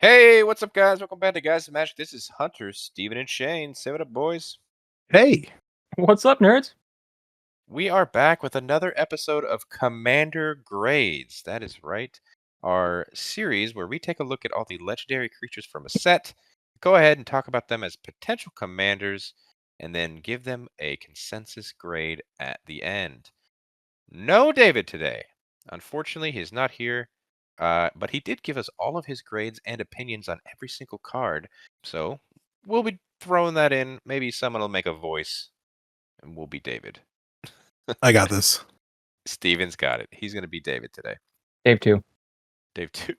Hey, what's up, guys? Welcome back to Guys of Magic. This is Hunter, Steven, and Shane. Say what up, boys. Hey, What's up, nerds? We are back with another episode of Commander Grades. That is right. Our series where we take a look at all the legendary creatures from a set, go ahead and talk about them as potential commanders, and then give them a consensus grade at the end. No David today. Unfortunately, he's not here. But he did give us all of his grades and opinions on every single card. So we'll be throwing that in. Maybe someone will make a voice, and we'll be David. I got this. Steven's got it. He's going to be David today. Dave too. Dave 2.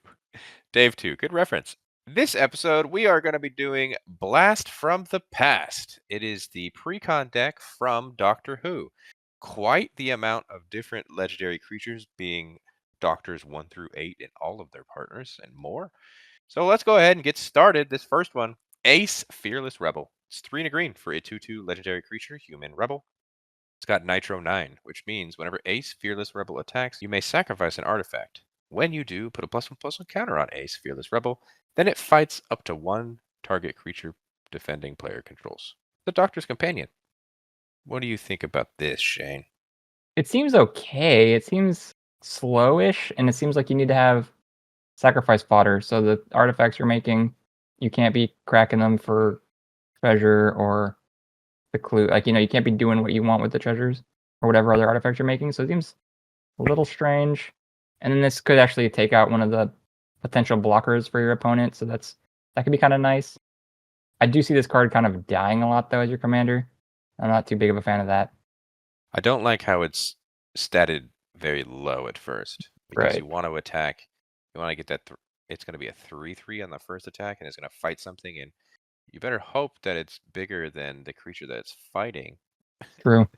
Dave 2. Good reference. This episode, we are going to be doing Blast from the Past. It is the pre-con deck from Doctor Who. Quite the amount of different legendary creatures being Doctors 1 through 8 and all of their partners and more. So let's go ahead and get started. This first one, Ace Fearless Rebel. It's 3 and a green for a 2/2 legendary creature, human rebel. It's got Nitro 9, which means whenever Ace Fearless Rebel attacks, you may sacrifice an artifact. When you do, put a +1/+1 counter on Ace Fearless Rebel. Then it fights up to one target creature defending player controls. The Doctor's Companion. What do you think about this, Shane? It seems okay. It seems slowish, and it seems like you need to have sacrifice fodder. So the artifacts you're making, you can't be cracking them for treasure or the clue. Like, you can't be doing what you want with the treasures or whatever other artifacts you're making. So it seems a little strange. And then this could actually take out one of the potential blockers for your opponent. So that could be kind of nice. I do see this card kind of dying a lot, though, as your commander. I'm not too big of a fan of that. I don't like how it's statted very low at first. Because you want to attack, you want to get that, it's going to be a 3/3 on the first attack, and it's going to fight something, and you better hope that it's bigger than the creature that it's fighting. True.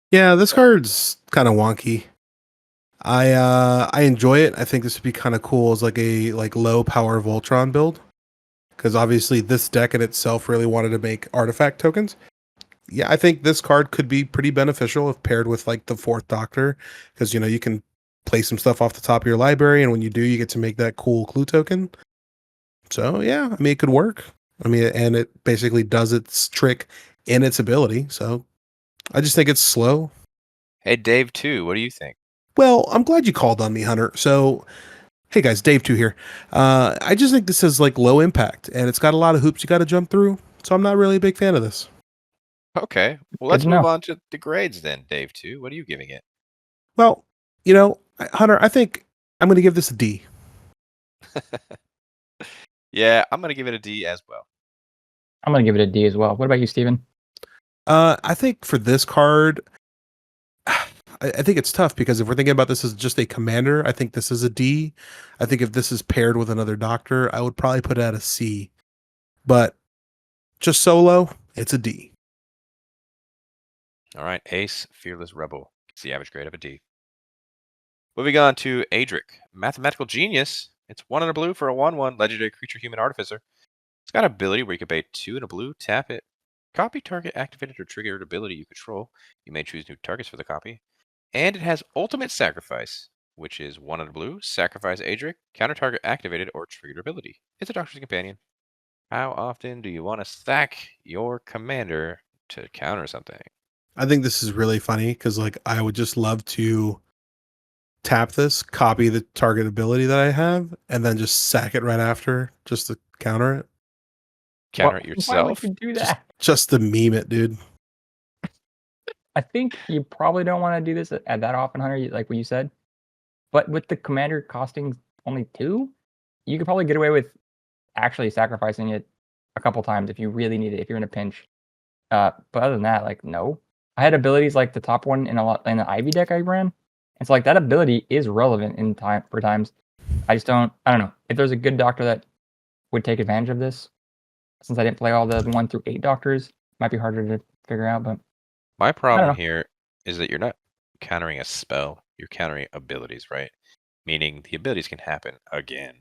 Yeah, this card's kind of wonky. I enjoy it. I think this would be kind of cool as like a low power Voltron build. Because obviously this deck in itself really wanted to make artifact tokens. Yeah, I think this card could be pretty beneficial if paired with like the fourth Doctor. Because you can play some stuff off the top of your library, and when you do, you get to make that cool clue token. So yeah, I mean it could work. I mean, and it basically does its trick in its ability. So I just think it's slow. Hey, Dave 2, what do you think? Well, I'm glad you called on me, Hunter. So, hey guys, Dave 2 here. I just think this is like low impact, and it's got a lot of hoops you got to jump through. So I'm not really a big fan of this. Okay, well let's move on to the grades then, Dave 2. What are you giving it? Well, Hunter, I think I'm going to give this a D. Yeah, I'm going to give it a D as well. I'm going to give it a D as well. What about you, Steven? I think for this card, I think it's tough because if we're thinking about this as just a commander, I think this is a D. I think if this is paired with another Doctor, I would probably put it at a C. But just solo, it's a D. All right, Ace Fearless Rebel. It's the average grade of a D. Moving on to Adric, Mathematical Genius. It's 1 and a blue for a 1/1 legendary creature human artificer. It's got an ability where you can pay 2 and a blue, tap it, copy target activated or triggered ability you control. You may choose new targets for the copy. And it has Ultimate Sacrifice, which is 1 and a blue, sacrifice Adric, counter target activated or triggered ability. It's a Doctor's Companion. How often do you want to stack your commander to counter something? I think this is really funny because I would just love to tap this, copy the target ability that I have, and then just sack it right after just to counter it. Counter it yourself? Why would you do that? Just to meme it, dude. I think you probably don't want to do this at that often, Hunter, like what you said. But with the commander costing only 2, you could probably get away with actually sacrificing it a couple times if you really need it, if you're in a pinch. But other than that, no. I had abilities like the top one in the Ivy deck I ran. And so that ability is relevant in time for times. I don't know. If there's a good Doctor that would take advantage of this, since I didn't play all the 1 through 8 Doctors, it might be harder to figure out, but my problem here is that you're not countering a spell, you're countering abilities, right? Meaning the abilities can happen again.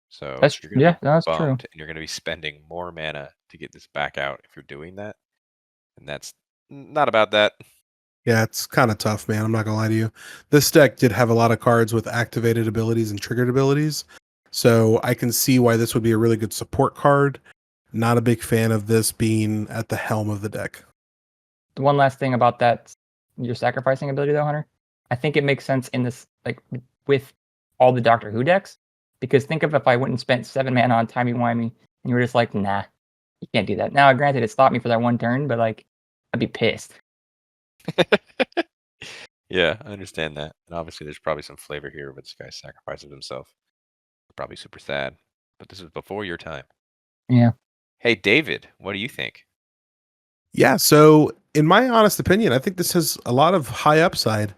So that's you're gonna be that's bummed, true. and you're going to be spending more mana to get this back out if you're doing that. And that's not about that. Yeah, it's kind of tough, man. I'm not going to lie to you. This deck did have a lot of cards with activated abilities and triggered abilities. So I can see why this would be a really good support card. Not a big fan of this being at the helm of the deck. The one last thing about that, your sacrificing ability though, Hunter, I think it makes sense in this, like, with all the Doctor Who decks, because think of if I went and spent 7 mana on timey-wimey, and you were just like, nah, you can't do that. Now, granted, it stopped me for that one turn, but like, I'd be pissed. Yeah, I understand that. And obviously, there's probably some flavor here with this guy sacrificing himself. Probably super sad. But this was before your time. Yeah. Hey, David, what do you think? Yeah, so in my honest opinion, I think this has a lot of high upside.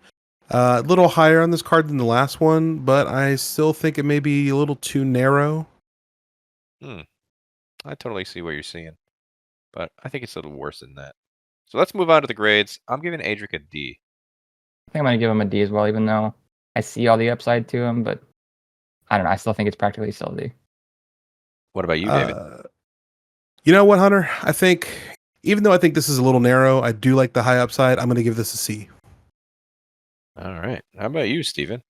A little higher on this card than the last one, but I still think it may be a little too narrow. I totally see what you're seeing. But I think it's a little worse than that. So let's move on to the grades. I'm giving Adric a D. I think I'm going to give him a D as well, even though I see all the upside to him, but I don't know. I still think it's practically still a D. What about you, David? You know what, Hunter? I think, even though I think this is a little narrow, I do like the high upside. I'm going to give this a C. All right. How about you, Steven?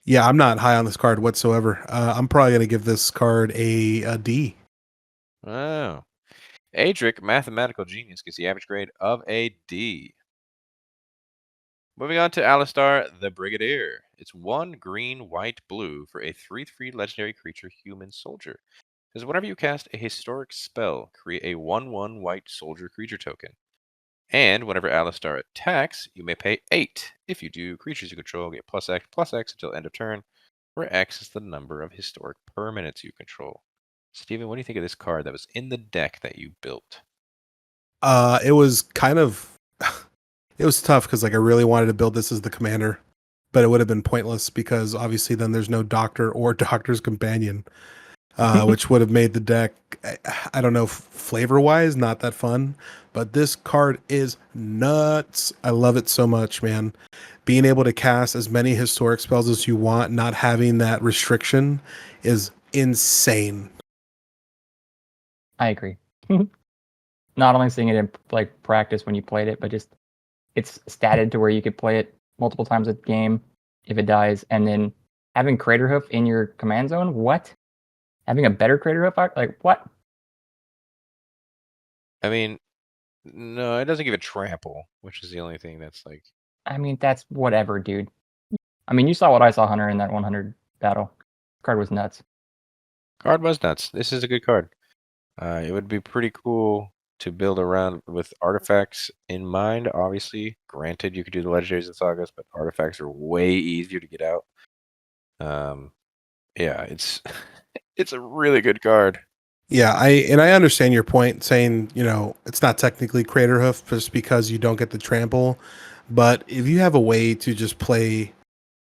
Yeah, I'm not high on this card whatsoever. I'm probably going to give this card a D. Oh. Adric, mathematical genius, gets the average grade of a D. Moving on to Alistair, the Brigadier. It's 1 green, white, blue for a 3/3 legendary creature human soldier. Because whenever you cast a historic spell, create a 1/1 white soldier creature token. And whenever Alistair attacks, you may pay 8. If you do, creatures you control get +X until end of turn, where X is the number of historic permanents you control. Steven, what do you think of this card that was in the deck that you built? It was kind of, it was tough because like I really wanted to build this as the commander, but it would have been pointless because obviously then there's no doctor or doctor's companion, which would have made the deck, I don't know, flavor wise, not that fun. But this card is nuts. I love it so much, man. Being able to cast as many historic spells as you want, not having that restriction, is insane. I agree. Not only seeing it in like practice when you played it, but just it's statted to where you could play it multiple times a game if it dies, and then having Craterhoof in your command zone. What? Having a better Craterhoof? Like what? I mean, no, it doesn't give it trample, which is the only thing that's like. I mean, that's whatever, dude. I mean, you saw what I saw, Hunter, in that 100 battle. Card was nuts. Card was nuts. This is a good card. It would be pretty cool to build around with artifacts in mind, obviously. Granted, you could do the legendaries and sagas, but artifacts are way easier to get out. Yeah, it's it's a really good card. Yeah, I understand your point saying, it's not technically Craterhoof just because you don't get the trample, but if you have a way to just play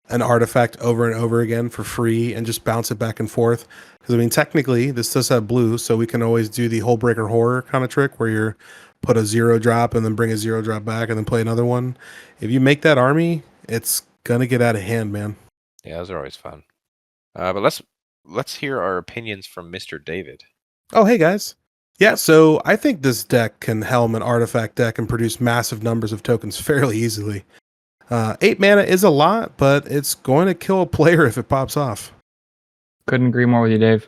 an artifact over and over again for free and just bounce it back and forth, because I mean technically this does have blue, so we can always do the Hull Breaker Horror kind of trick where you're put a 0-drop and then bring a 0-drop back and then play another one. If you make that army, it's gonna get out of hand, man. Yeah, those are always fun. But let's hear our opinions from Mr. David. Oh, hey guys. Yeah, so I think this deck can helm an artifact deck and produce massive numbers of tokens fairly easily. 8 mana is a lot, but it's going to kill a player if it pops off. Couldn't agree more with you, Dave.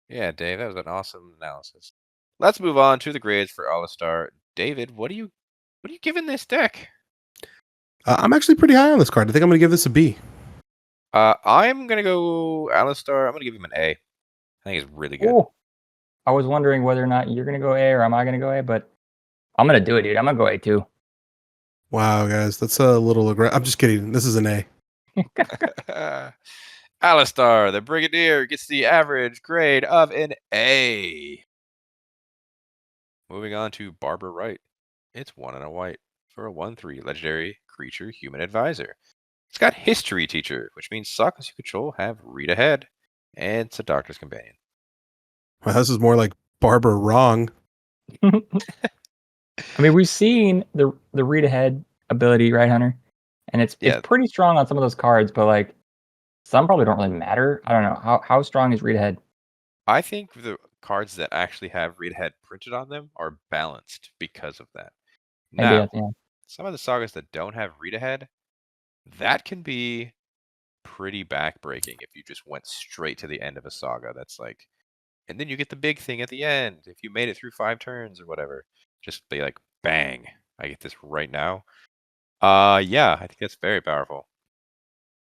Yeah, Dave, that was an awesome analysis. Let's move on to the grades for Alistair. David, what are you giving this deck? I'm actually pretty high on this card. I think I'm going to give this a B. I'm gonna go Alistair. I'm gonna give him an A. I think it's really good. Ooh. I was wondering whether or not you're gonna go A or am I gonna go A, but I'm gonna do it, dude. I'm gonna go A too. Wow, guys, that's a little aggressive. I'm just kidding. This is an A. Alistair, the Brigadier, gets the average grade of an A. Moving on to Barbara Wright. It's 1 and a white for a 1/3 legendary creature human advisor. It's got History Teacher, which means sagas you control have read ahead, and it's a Doctor's Companion. Well, this is more like Barbara Wrong. I mean, we've seen the read ahead ability, right, Hunter? And it's pretty strong on some of those cards, but like some probably don't really matter. I don't know. How strong is read ahead? I think the cards that actually have read ahead printed on them are balanced because of that. Now, some of the sagas that don't have read ahead, that can be pretty backbreaking if you just went straight to the end of a saga. That's like, and then you get the big thing at the end if you made it through 5 turns or whatever. Just be like, bang! I get this right now. Yeah, I think that's very powerful.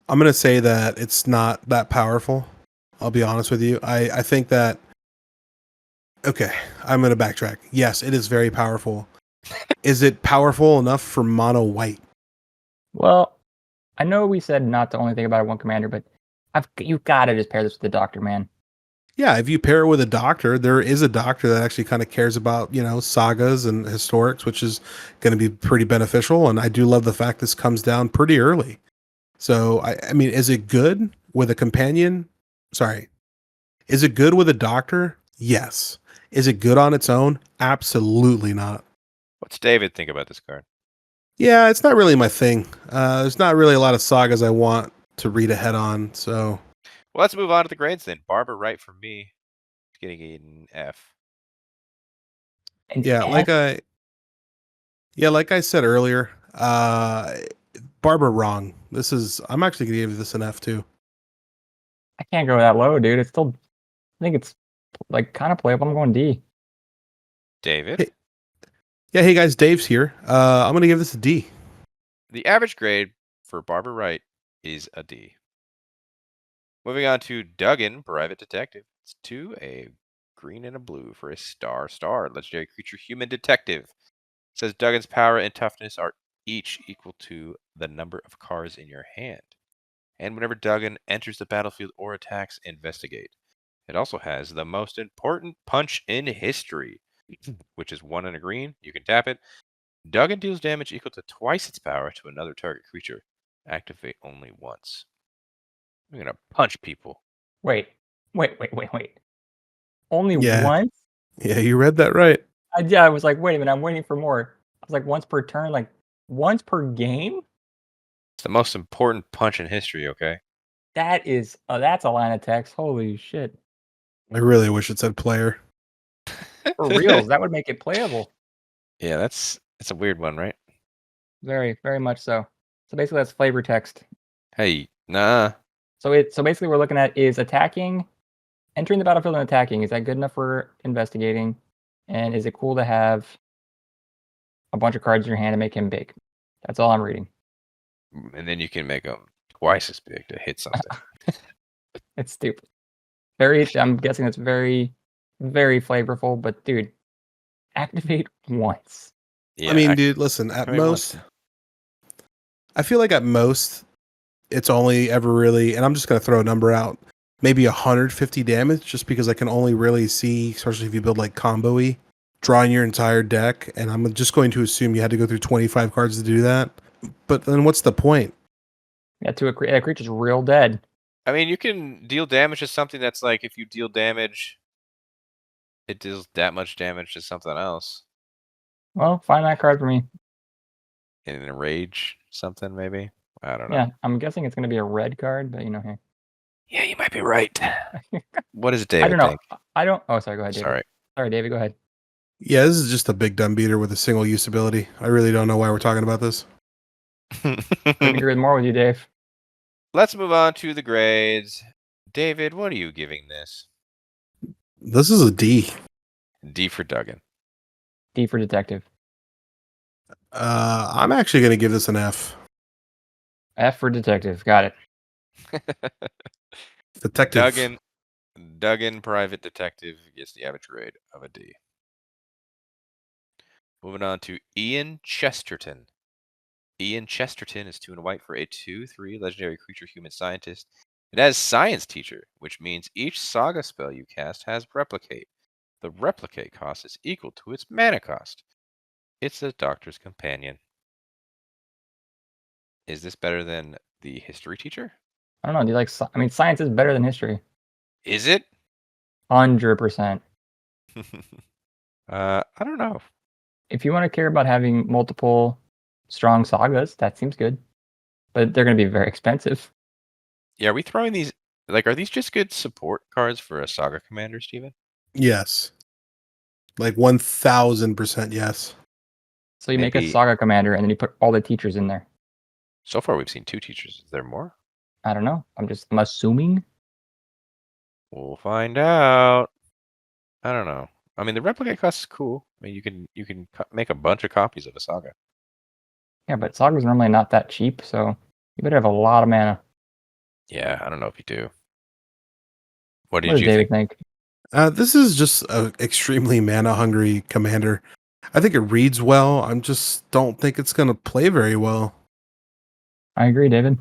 I'm gonna say that it's not that powerful. I'll be honest with you. I think that. Okay, I'm gonna backtrack. Yes, it is very powerful. Is it powerful enough for mono white? Well, I know we said not to only think about one commander, but you've got to just pair this with the Doctor, man. Yeah, if you pair it with a doctor, there is a doctor that actually kind of cares about, sagas and historics, which is going to be pretty beneficial. And I do love the fact this comes down pretty early. So, I mean, is it good with a companion? Sorry. Is it good with a doctor? Yes. Is it good on its own? Absolutely not. What's David think about this card? Yeah, it's not really my thing. There's not really a lot of sagas I want to read ahead on. So, Well, let's move on to the grades then. Barbara Wright for me, getting an F. And yeah, like I said earlier, Barbara wrong. I'm actually gonna give this an F too. I can't go that low, dude. It's still, I think it's like kind of playable. I'm going D. David? Hey, hey guys, Dave's here. I'm gonna give this a D. The average grade for Barbara Wright is a D. Moving on to Duggan, Private Detective. It's 2, a green and a blue for a star legendary creature human detective. It says Duggan's power and toughness are each equal to the number of cards in your hand. And whenever Duggan enters the battlefield or attacks, investigate. It also has the most important punch in history, which is 1 and a green. You can tap it. Duggan deals damage equal to twice its power to another target creature. Activate only once. I'm gonna punch people. Wait. Only Yeah. once? Yeah, you read that right. I was like, wait a minute, I'm waiting for more. I was like, once per turn, like once per game? It's the most important punch in history, okay? That's a line of text. Holy shit. I really wish it said player. For reals, that would make it playable. Yeah, that's a weird one, right? Very, very much so. So basically that's flavor text. Hey, nah. So basically we're looking at is entering the battlefield and attacking, is that good enough for investigating? And is it cool to have a bunch of cards in your hand to make him big? That's all I'm reading. And then you can make them twice as big to hit something. It's stupid. I'm guessing it's very, very flavorful, but dude, activate once. Yeah, I mean, dude, listen, at activate once. most, I feel like at most, it's only ever really, and I'm just going to throw a number out, maybe 150 damage, just because I can only really see, especially if you build like combo-y, drawing your entire deck, and I'm just going to assume you had to go through 25 cards to do that. But then what's the point? Yeah, a creature's real dead. I mean, you can deal damage to something that's like, if you deal damage, it deals that much damage to something else. Well, find that card for me. In a rage something, maybe? I don't know. Yeah, I'm guessing it's going to be a red card, but hey. Yeah, you might be right. What does David I don't know. think? Oh, sorry, go ahead, David. Sorry, David, go ahead. Yeah, this is just a big dumb beater with a single use ability. I really don't know why we're talking about this. Couldn't agree more with you, Dave. Let's move on to the grades. David, what are you giving this? This is a D. D for Duggan. D for detective. I'm actually going to give this an F. F for detective. Got it. Detective. Duggan Private Detective gets the average grade of a D. Moving on to Ian Chesterton. Ian Chesterton is 2 and white for a 2/3 legendary creature human scientist. It has Science Teacher, which means each saga spell you cast has Replicate. The Replicate cost is equal to its mana cost. It's a Doctor's Companion. Is this better than the History Teacher? I don't know. Do you like? Science is better than history. Is it? 100%. I don't know. If you want to care about having multiple strong sagas, that seems good. But they're going to be very expensive. Yeah, are we throwing these? Like, are these just good support cards for a saga commander, Steven? Yes. Like 1000% yes. So you make a saga commander and then you put all the teachers in there. So far, we've seen 2 teachers. Is there more? I don't know. I'm assuming. We'll find out. I don't know. I mean, the replicate cost is cool. I mean, you can make a bunch of copies of a saga. Yeah, but Saga's normally not that cheap, so you better have a lot of mana. Yeah, I don't know if you do. What What did does you David think? think? This is just an extremely mana hungry commander. I think it reads well. I just don't think it's going to play very well. I agree, David.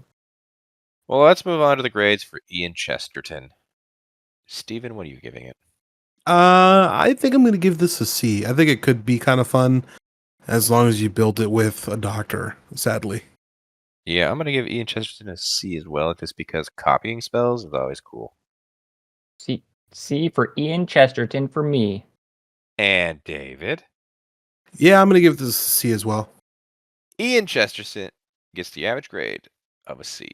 Well, let's move on to the grades for Ian Chesterton. Steven, what are you giving it? I think I'm going to give this a C. I think it could be kind of fun as long as you build it with a doctor, sadly. Yeah, I'm gonna give Ian Chesterton a C as well, just because copying spells is always cool. C for Ian Chesterton for me. And David. Yeah, I'm going to give this a C as well. Ian Chesterton gets the average grade of a C.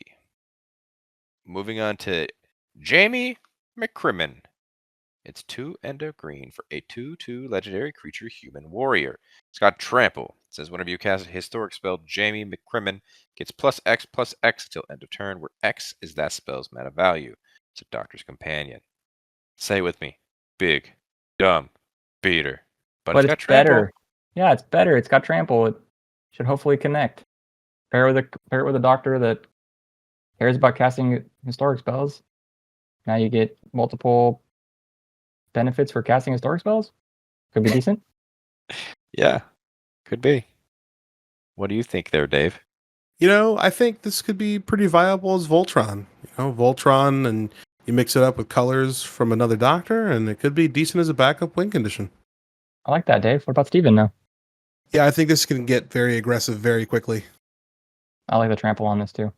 Moving on to Jamie McCrimmon. It's 2 and a green for a 2/2 legendary creature human warrior. It's got trample. It says whenever you cast a historic spell, Jamie McCrimmon gets +X till end of turn, where X is that spell's mana value. It's a Doctor's Companion. Say it with me. Big, dumb, beater. But it's got trample. Better. Yeah, it's better. It's got trample. It should hopefully connect. Pair it with a doctor that cares about casting historic spells. Now you get multiple benefits for casting historic spells. Could be decent. Yeah, could be. What do you think there, Dave? I think this could be pretty viable as Voltron. Voltron, and you mix it up with colors from another doctor, and it could be decent as a backup win condition. I like that, Dave. What about Steven now? Yeah, I think this can get very aggressive very quickly. I like the trample on this too.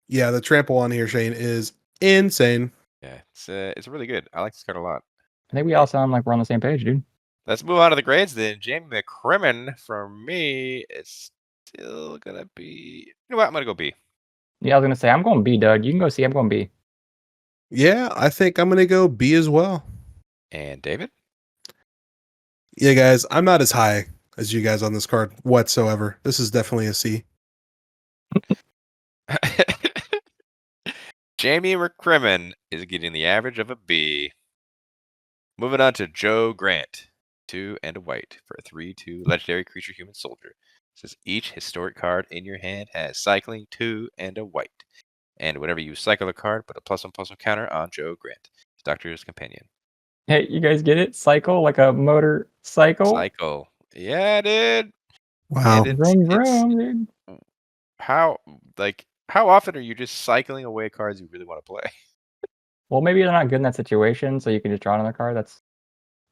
Yeah, the trample on here, Shane, is insane. Yeah, it's really good. I like this card a lot. I think we all sound like we're on the same page, dude. Let's move on to the grades then. Jamie McCrimmon, for me, is still gonna be. You know what? I'm gonna go B. Yeah, I was gonna say I'm going B, Doug. You can go C. I'm going B. Yeah, I think I'm going to go B as well. And David? Yeah, guys, I'm not as high as you guys on this card whatsoever. This is definitely a C. Jamie McCrimmon is getting the average of a B. Moving on to Joe Grant. 2 and a white for a 3/2 legendary creature human soldier. It says each historic card in your hand has cycling 2 and a white. And whenever you cycle a card, put a +1/+1 counter on Joe Grant, Doctor's Companion. Hey, you guys get it? Cycle like a motorcycle. Cycle. Yeah, dude. Wow. And Vroom, vroom, dude. how often are you just cycling away cards you really want to play? Well, maybe they're not good in that situation, so you can just draw another card. I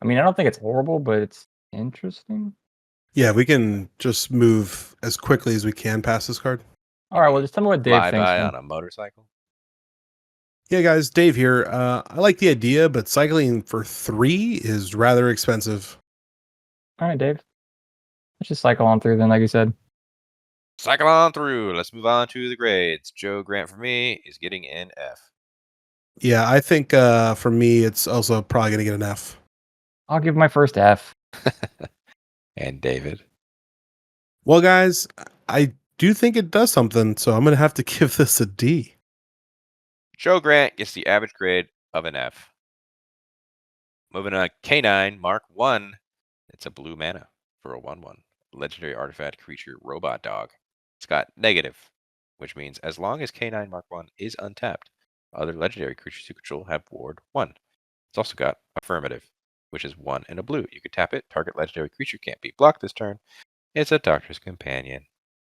don't think it's horrible, but it's interesting. Yeah, we can just move as quickly as we can past this card. All right, well, just tell me what Dave Fly thinks. by then. on a motorcycle. Yeah, guys, Dave here. I like the idea, but cycling for 3 is rather expensive. All right, Dave. Let's just cycle on through then, like you said. Cycle on through. Let's move on to the grades. Joe Grant for me is getting an F. Yeah, I think for me, it's also probably going to get an F. I'll give my first F. And David. Well, guys, I do think it does something, so I'm going to have to give this a D. Joe Grant gets the average grade of an F. Moving on, K9 Mark 1. It's a blue mana for a 1/1 legendary artifact creature robot dog. It's got negative, which means as long as K9 Mark 1 is untapped, other legendary creatures you control have ward 1. It's also got affirmative, which is 1 and a blue. You can tap it. Target legendary creature can't be blocked this turn. It's a Doctor's Companion.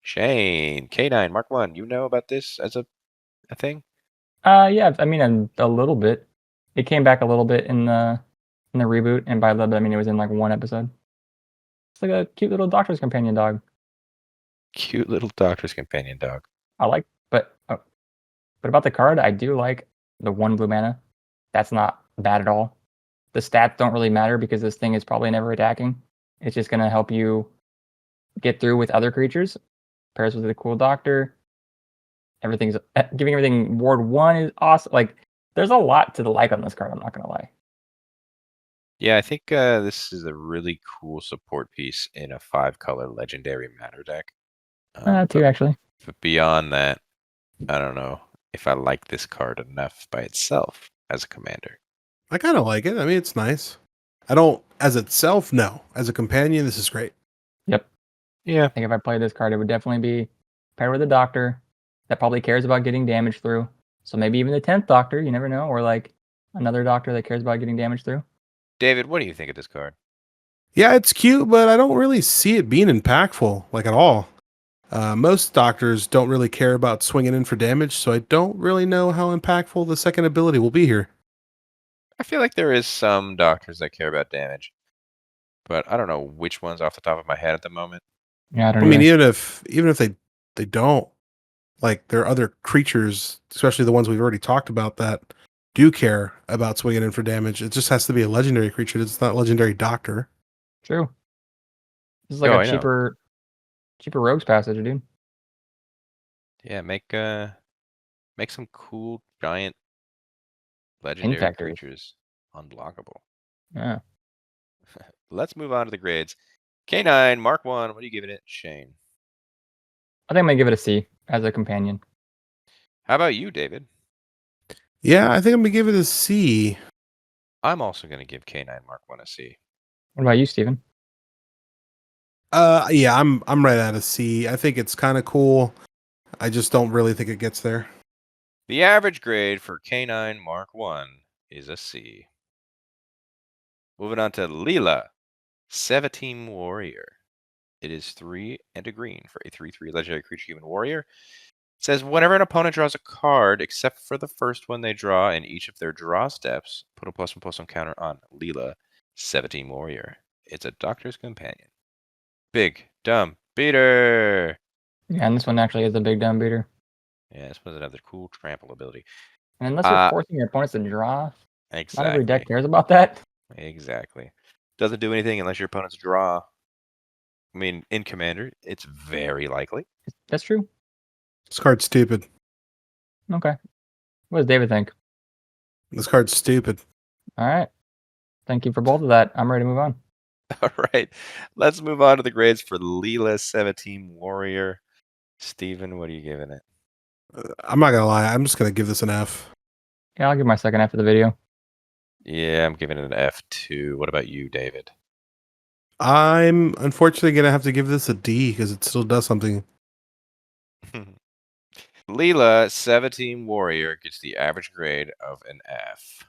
Shane, K9 Mark 1. You know about this as a thing? Yeah, a little bit. It came back a little bit in the reboot, and by a little bit, I mean it was in like one episode. It's like a cute little Doctor's Companion dog. Cute little Doctor's Companion dog. I like, but about the card, I do like the 1 blue mana. That's not bad at all. The stats don't really matter because this thing is probably never attacking. It's just gonna help you get through with other creatures. Pairs with a cool doctor. Giving everything ward 1 is awesome. Like, there's a lot to like on this card. I'm not gonna lie. Yeah, I think this is a really cool support piece in a 5-color legendary matter deck. Too, actually. But beyond that, I don't know. if I like this card enough by itself as a commander. I kind of like it. I mean, it's nice. I don't, as itself, no. As a companion, this is great. Yep. Yeah. I think if I played this card, it would definitely be paired with a doctor that probably cares about getting damage through. So maybe even the 10th doctor, you never know, or like another doctor that cares about getting damage through. David, what do you think of this card? Yeah, it's cute, but I don't really see it being impactful, like at all. Most doctors don't really care about swinging in for damage, so I don't really know how impactful the second ability will be here. I feel like there is some doctors that care about damage, but I don't know which ones off the top of my head at the moment. Yeah, I don't I mean, either. even if they don't, like there are other creatures, especially the ones we've already talked about, that do care about swinging in for damage. It just has to be a legendary creature. It's not legendary doctor. True. This is like Oh, a I know. cheaper rogues passage, dude. Yeah, make some cool giant legendary Infectors. creatures unblockable. Yeah. Let's move on to the grades. K9, Mark 1, what are you giving it, Shane? I think I'm gonna give it a C as a companion. How about you, David? Yeah, I think I'm gonna give it a C. I'm also going to give K9 Mark 1 a C. What about you, Steven? Yeah, I'm right at a C. I think it's kind of cool. I just don't really think it gets there. The average grade for K9 Mark 1 is a C. Moving on to Leela, Sevateem Warrior. It is 3 and a green for a 3/3 legendary creature human warrior. It says whenever an opponent draws a card, except for the first one they draw in each of their draw steps, put a +1/+1 counter on Leela, Sevateem Warrior. It's a Doctor's Companion. Big dumb beater. Yeah, and this one actually is a big dumb beater. Yeah, this one doesn't have the cool trample ability. And unless you're forcing your opponents to draw, not every deck Exactly. cares about that. Exactly. Doesn't do anything unless your opponents draw. I mean, in Commander, it's very likely. That's true. This card's stupid. Okay. What does David think? This card's stupid. All right. Thank you for both of that. I'm ready to move on. All right. Let's move on to the grades for Leela 17 Warrior. Steven, what are you giving it? I'm not gonna lie. I'm just gonna give this an F. Yeah, I'll give my second half of the video. Yeah, I'm giving it an F2. What about you, David? I'm unfortunately gonna have to give this a D because it still does something. Leela 17 Warrior gets the average grade of an F.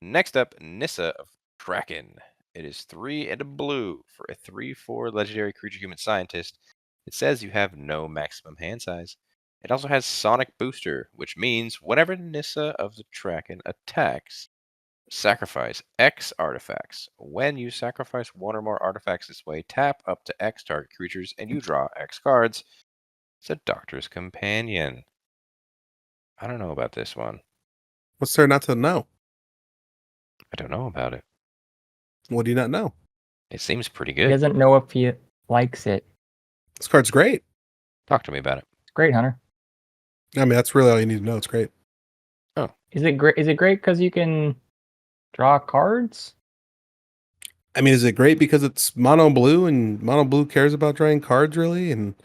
Next up, Nyssa of Traken. It is 3 and a blue for a 3/4 legendary creature human scientist. It says you have no maximum hand size. It also has Sonic Booster, which means whenever Nyssa of the Traken attacks, sacrifice X artifacts. When you sacrifice one or more artifacts this way, tap up to X target creatures and you draw X cards. It's a Doctor's Companion. I don't know about this one. What's there not to know? I don't know about it. What do you not know? It seems pretty He good. doesn't know if he likes it. This card's great. Talk to me about it. It's great, Hunter. I mean, that's really all you need to know. It's great. Is it great? Is it great because you can draw cards? I mean, is it great because it's mono blue and mono blue cares about drawing cards really, and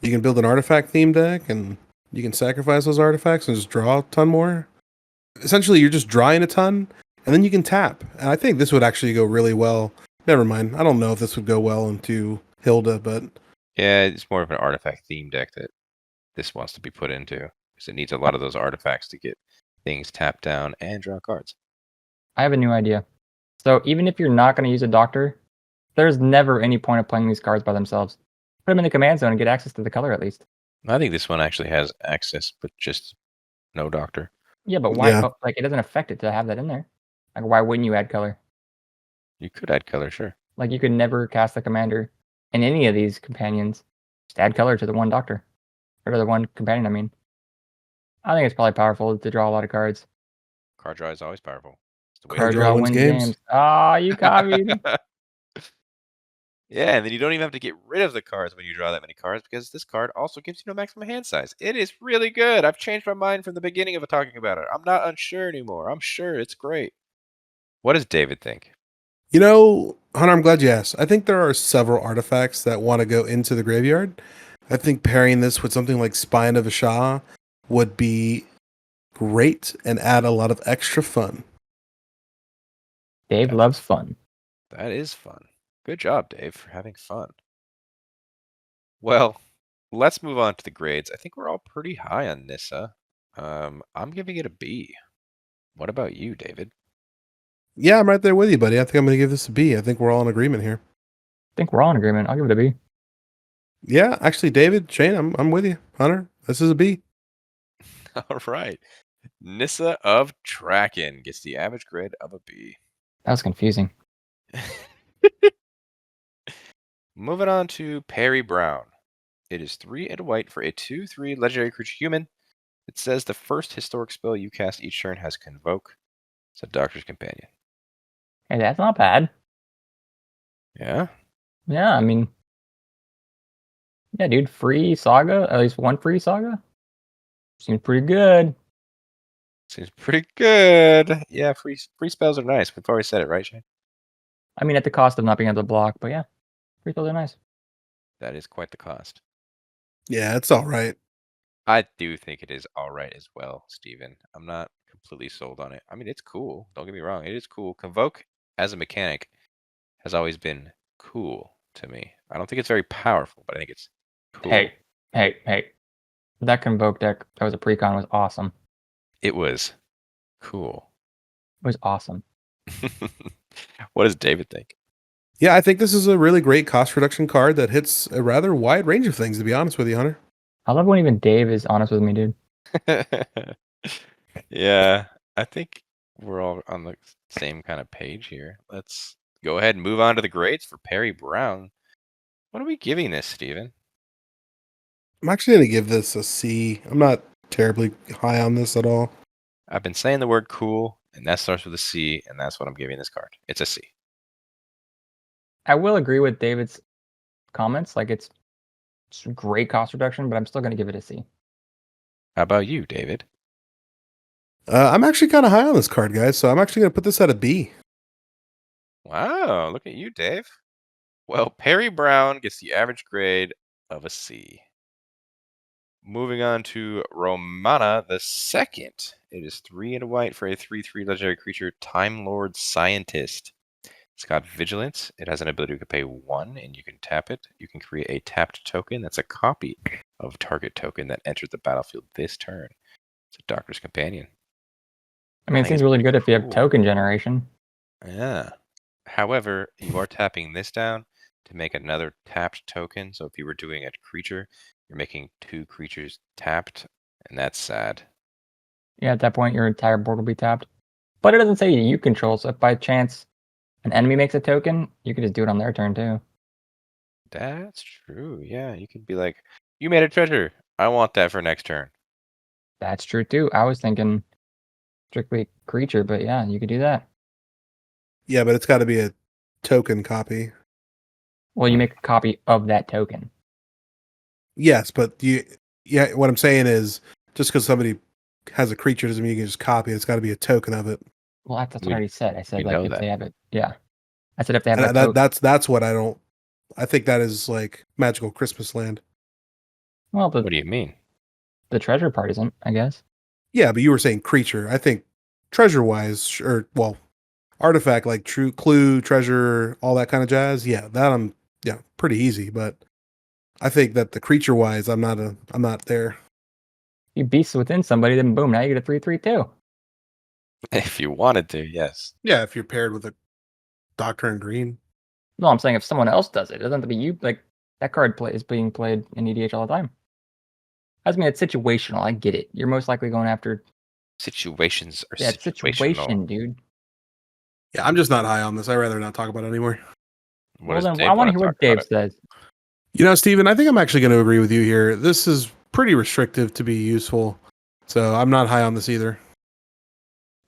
you can build an artifact theme deck and you can sacrifice those artifacts and just draw a ton more. Essentially, you're just drawing a ton and then you can tap. And I think this would actually go really well. Never mind. I don't know if this would go well into Hilda, but Yeah, it's more of an artifact theme deck that this wants to be put into because it needs a lot of those artifacts to get things tapped down and draw cards. I have a new idea. So even if you're not going to use a doctor, there's never any point of playing these cards by themselves. Put them in the command zone and get access to the color at least. I think this one actually has access, but just no doctor. Yeah, but why? Yeah. But, like, it doesn't affect it to have that in there. Like, why wouldn't you add color? You could add color, sure. Like, you could never cast the commander in any of these companions. Just add color to the one doctor. Or to the one companion, I mean. I think it's probably powerful to draw a lot of cards. Card draw is always powerful. It's the way Card to draw wins wins games. games. Ah, you copied. Yeah, and then you don't even have to get rid of the cards when you draw that many cards because this card also gives you no maximum hand size. It is really good. I've changed my mind from the beginning of talking about it. I'm not unsure anymore. I'm sure it's great. What does David think? you know, Hunter, I'm glad you asked. I think there are several artifacts that want to go into the graveyard. I think pairing this with something like Spine of a Shah would be great and add a lot of extra fun. Dave loves fun. That is fun. Good job, Dave, for having fun. Well, let's move on to the grades. I think we're all pretty high on Nyssa. I'm giving it a B. What about you, David? Yeah, I'm right there with you, buddy. I think I'm going to give this a B. I think we're all in agreement here. I think we're all in agreement. I'll give it a B. Yeah, actually, David, Shane, I'm with you. Hunter, this is a B. All right. Nyssa of Traken gets the average grade of a B. That was confusing. Moving on to Peri Brown. It is 3 and a white for a 2/3 legendary creature human. It says the first historic spell you cast each turn has Convoke. It's a Doctor's Companion. Hey, that's not bad. Yeah? Yeah, I mean, yeah, dude, free saga, at least one free saga. Seems pretty good. Seems pretty good. Yeah, free spells are nice. We've already said it, right, Shane? I mean, at the cost of not being able to block, but yeah, free spells are nice. That is quite the cost. Yeah, it's all right. I do think it is all right as well, Steven. I'm not completely sold on it. I mean, it's cool. Don't get me wrong. It is cool. Convoke as a mechanic has always been cool to me. I don't think it's very powerful, but I think it's cool. Hey. That Convoke deck that was a precon was awesome. It was cool. It was awesome. What does David think? Yeah, I think this is a really great cost reduction card that hits a rather wide range of things, to be honest with you, Hunter. I love when even Dave is honest with me, dude. Yeah, I think we're all on the same kind of page here. Let's go ahead and move on to the grades for Peri Brown. What are we giving this, Steven? I'm actually going to give this a C. I'm not terribly high on this at all. I've been saying the word cool, and that starts with a C, and that's what I'm giving this card. It's a C. I will agree with David's comments. Like, it's great cost reduction, but I'm still going to give it a C. How about you, David? I'm actually kind of high on this card, guys, so I'm actually going to put this at a B. Wow, look at you, Dave. Well, Peri Brown gets the average grade of a C. Moving on to Romana II. It is 3 and a white for a 3/3 legendary creature, Time Lord Scientist. It's got Vigilance. It has an ability to pay 1, and you can tap it. You can create a tapped token that's a copy of target token that enters the battlefield this turn. It's a Doctor's Companion. I mean, it seems really good if you have token generation. Yeah. However, you are tapping this down to make another tapped token. So if you were doing a creature, you're making 2 creatures tapped, and that's sad. Yeah, at that point, your entire board will be tapped. But it doesn't say you control, so if by chance an enemy makes a token, you can just do it on their turn too. That's true. Yeah, you could be like, you made a treasure. I want that for next turn. That's true too. I was thinking strictly creature, but yeah, you could do that. Yeah, but it's got to be a token copy. Well, you make a copy of that token. Yes, but what I'm saying is just because somebody has a creature doesn't mean you can just copy it. It's got to be a token of it. Well, that's what I already said. I said, we like, know if that. they have it. Yeah. I said if they have And a token. that's what I don't. I think that is like Magical Christmas Land. Well, What do you mean? the treasure part isn't, I guess. Yeah, but you were saying creature. I think treasure wise, or well, artifact like true clue, treasure, all that kind of jazz. Yeah, that I'm pretty easy. But I think that the creature wise, I'm not there. You beast within somebody, then boom, now you get a 3/3 too. If you wanted to, yes. Yeah, if you're paired with a Doctor in Green. No, I'm saying if someone else does it, it doesn't have to be you. Like, that card is being played in EDH all the time. I mean, it's situational. I get it. You're most likely going after. Situations are Yeah, it's situation, dude. Yeah, I'm just not high on this. I'd rather not talk about it anymore. Well, then I want to hear what Dave says. You know, Steven, I think I'm actually going to agree with you here. This is pretty restrictive to be useful. So I'm not high on this either.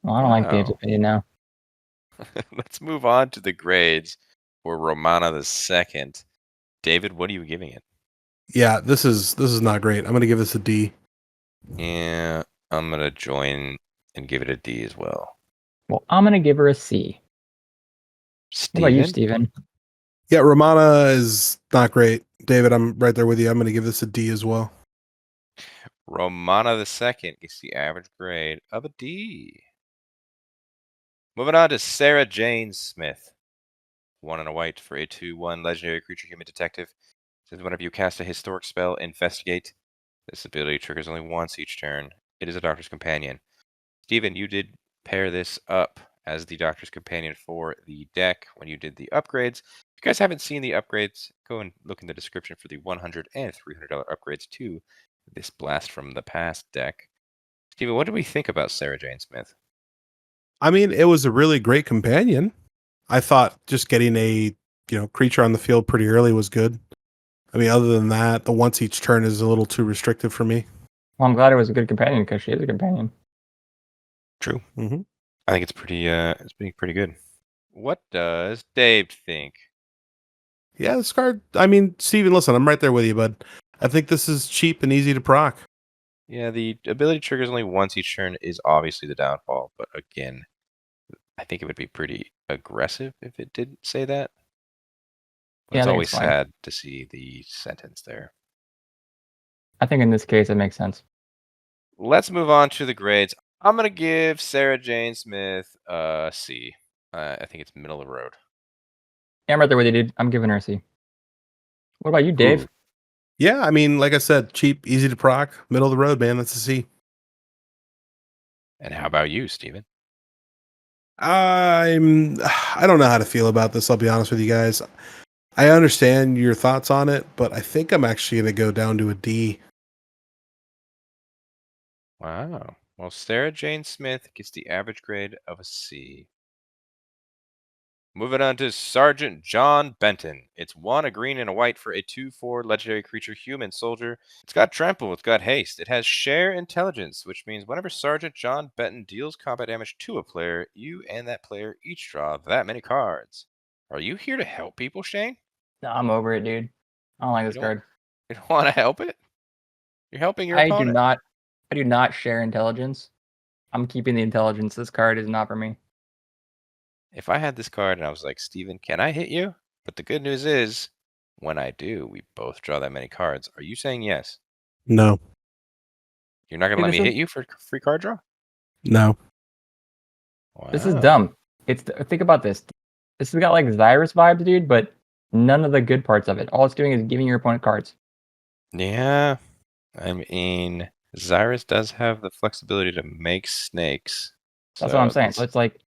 Well, I don't like Dave's opinion now. Let's move on to the grades for Romana II. David, what are you giving it? Yeah, this is not great. I'm going to give this a D. Yeah, I'm going to join and give it a D as well. Well, I'm going to give her a C. Steven? What about you, Steven? Yeah, Romana is not great. David, I'm right there with you. I'm going to give this a D as well. Romana II gets the average grade of a D. Moving on to Sarah Jane Smith. 1 and a white for a 2/1 legendary creature human detective. Says whenever you cast a historic spell, investigate. This ability triggers only once each turn. It is a Doctor's Companion. Steven, you did pair this up as the Doctor's Companion for the deck when you did the upgrades. If you guys haven't seen the upgrades, go and look in the description for the $100 and $300 upgrades to this Blast from the Past deck. Steven, what do we think about Sarah Jane Smith? I mean, it was a really great companion. I thought just getting a creature on the field pretty early was good. I mean, other than that, the once each turn is a little too restrictive for me. Well, I'm glad it was a good companion because she is a companion. True. Mm-hmm. I think it's pretty good. What does Dave think? Yeah, this card. I mean, Steven, listen, I'm right there with you, bud. I think this is cheap and easy to proc. Yeah, the ability triggers only once each turn is obviously the downfall, but again, I think it would be pretty aggressive if it didn't say that. But Yeah, it's I think always it's fine. sad to see the sentence there. I think in this case it makes sense. Let's move on to the grades. I'm going to give Sarah Jane Smith a C. I think it's middle of the road. Yeah, I'm right there with you, dude. I'm giving her a C. What about you, Dave? Ooh. Yeah, I mean, like I said, cheap, easy to proc, middle of the road, man. That's a C. And how about you, Steven? I don't know how to feel about this. I'll be honest with you guys. I understand your thoughts on it, but I think I'm actually going to go down to a D. Wow. Well, Sarah Jane Smith gets the average grade of a C. Moving on to Sergeant John Benton. It's 1, a green, and a white for a 2/4 legendary creature human soldier. It's got trample, it's got haste. It has share intelligence, which means whenever Sergeant John Benton deals combat damage to a player, you and that player each draw that many cards. Are you here to help people, Shane? No, I'm over it, dude. I don't like this don't- card. You don't want to help it? You're helping your I opponent. do not share intelligence. I'm keeping the intelligence. This card is not for me. If I had this card and I was like, Steven, can I hit you? But the good news is, when I do, we both draw that many cards. Are you saying yes? No, You're not going to Dude, let this me is hit you for free card draw? no. this is Wow. dumb. Think about this. This has got like Xyrus vibes, dude, but none of the good parts of it. All it's doing is giving your opponent cards. Yeah. I mean, Xyrus does have the flexibility to make snakes. That's what I'm saying. So it's like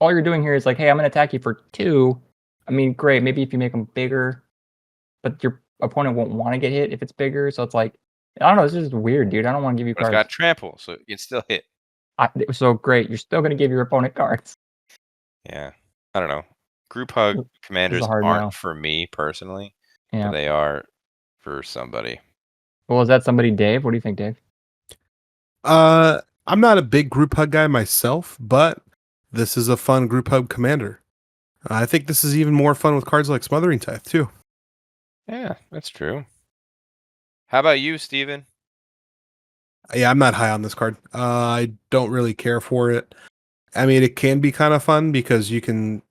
all you're doing here is like, hey, I'm gonna attack you for 2. I mean, great. Maybe if you make them bigger, but your opponent won't want to get hit if it's bigger. So it's like, I don't know. This is just weird, dude. I don't want to give you But it's cards. got trample, so you can still hit. So great. You're still gonna give your opponent cards. Yeah. I don't know. Group hug commanders hard aren't no. for me personally, Yeah. but they are for somebody. Well, is that somebody, Dave? What do you think, Dave? I'm not a big group hug guy myself, but this is a fun group hug commander. I think this is even more fun with cards like Smothering Tithe too. Yeah, that's true. How about you, Steven? Yeah, I'm not high on this card. I don't really care for it. I mean, it can be kind of fun because you can,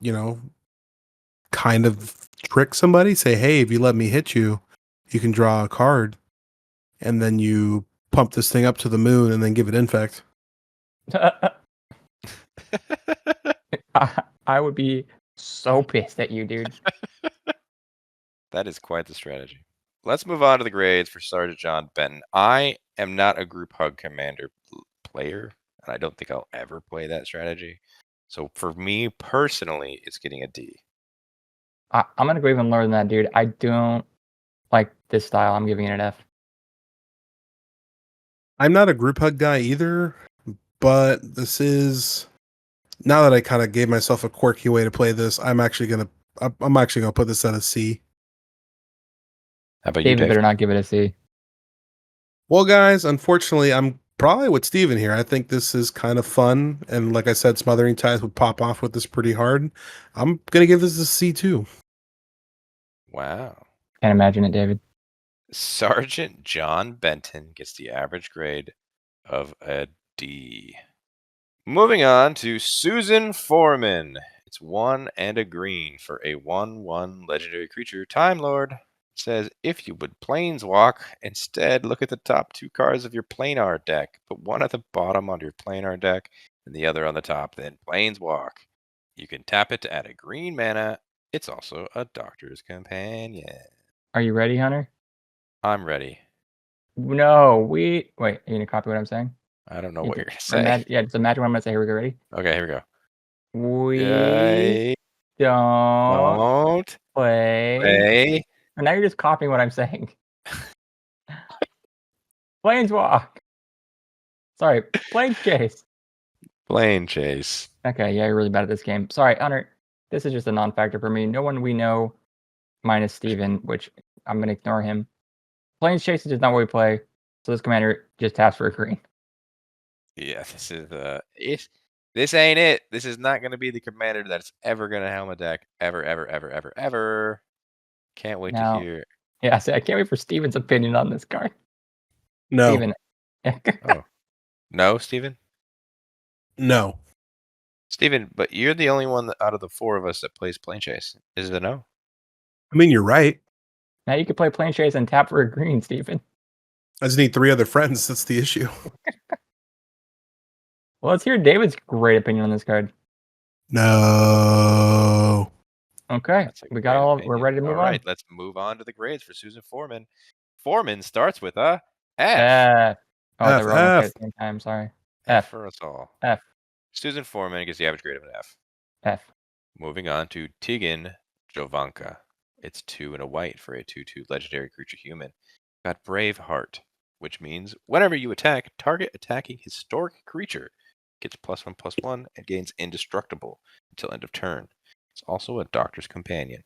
kind of trick somebody. Say, hey, if you let me hit you, you can draw a card, and then you pump this thing up to the moon and then give it infect. I would be so pissed at you, dude. That is quite the strategy. Let's move on to the grades for Sergeant John Benton. I am not a group hug commander player, and I don't think I'll ever play that strategy. So for me personally, it's getting a D. I'm gonna go even lower than that, dude. I don't like this style. I'm giving it an F. I'm not a group hug guy either, but this is now that I kind of gave myself a quirky way to play this. I'm actually gonna put this at a C. How about you, David Dave? better not give it a C. Well, guys, unfortunately, I'm probably with Steven here. I think this is kind of fun, and like I said, Smothering Tithe would pop off with this pretty hard. I'm gonna give this a C too. Wow. Can't imagine it, David. Sergeant John Benton gets the average grade of a D. Moving on to Susan Foreman. It's 1 and a green for a 1/1 legendary creature, Time Lord. says if you would planeswalk, instead look at the top 2 cards of your planar deck. Put one at the bottom on your planar deck and the other on the top, then planeswalk. You can tap it to add a green mana. It's also a Doctor's Companion. Are you ready, Hunter? I'm ready. No, wait. Are you gonna copy what I'm saying? I don't know what you're going to say. Yeah, just imagine what I'm gonna say. Here we go. Ready? Okay, here we go. We don't play. Play. And now you're just copying what I'm saying. Planeswalk. Sorry, Plane Chase. Plane Chase. Okay, yeah, you're really bad at this game. Sorry, Hunter. This is just a non-factor for me. No one we know, minus Steven, which I'm gonna ignore him. Planes Chase is just not what we play. So this commander just taps for a green. Yeah, this is this ain't it. This is not going to be the commander that's ever going to helm a deck ever. Can't wait Now- to hear. Yeah, I can't wait for Steven's opinion on this card. No, Steven. No, Steven? no. Steven, but you're the only one out of the 4 of us that plays Plane Chase. Is it a no? I mean, you're right. Now you can play Plane Chase and tap for a green, Steven. I just need 3 other friends. That's the issue. Well, let's hear David's great opinion on this card. No. Okay, That's a we got great all. opinion. We're ready to move All right, on. let's move on to the grades for Susan Foreman. Foreman starts with a F. F. Oh, they were all gonna say F. at the same time. Sorry. F F. for us all. F. Susan Foreman gets the average grade of an F. F. Moving on to Tegan Jovanka. It's 2 and a white for a 2/2 legendary creature human. Got Brave Heart, which means whenever you attack, target attacking historic creature gets +1/+1 and gains indestructible until end of turn. It's also a Doctor's Companion.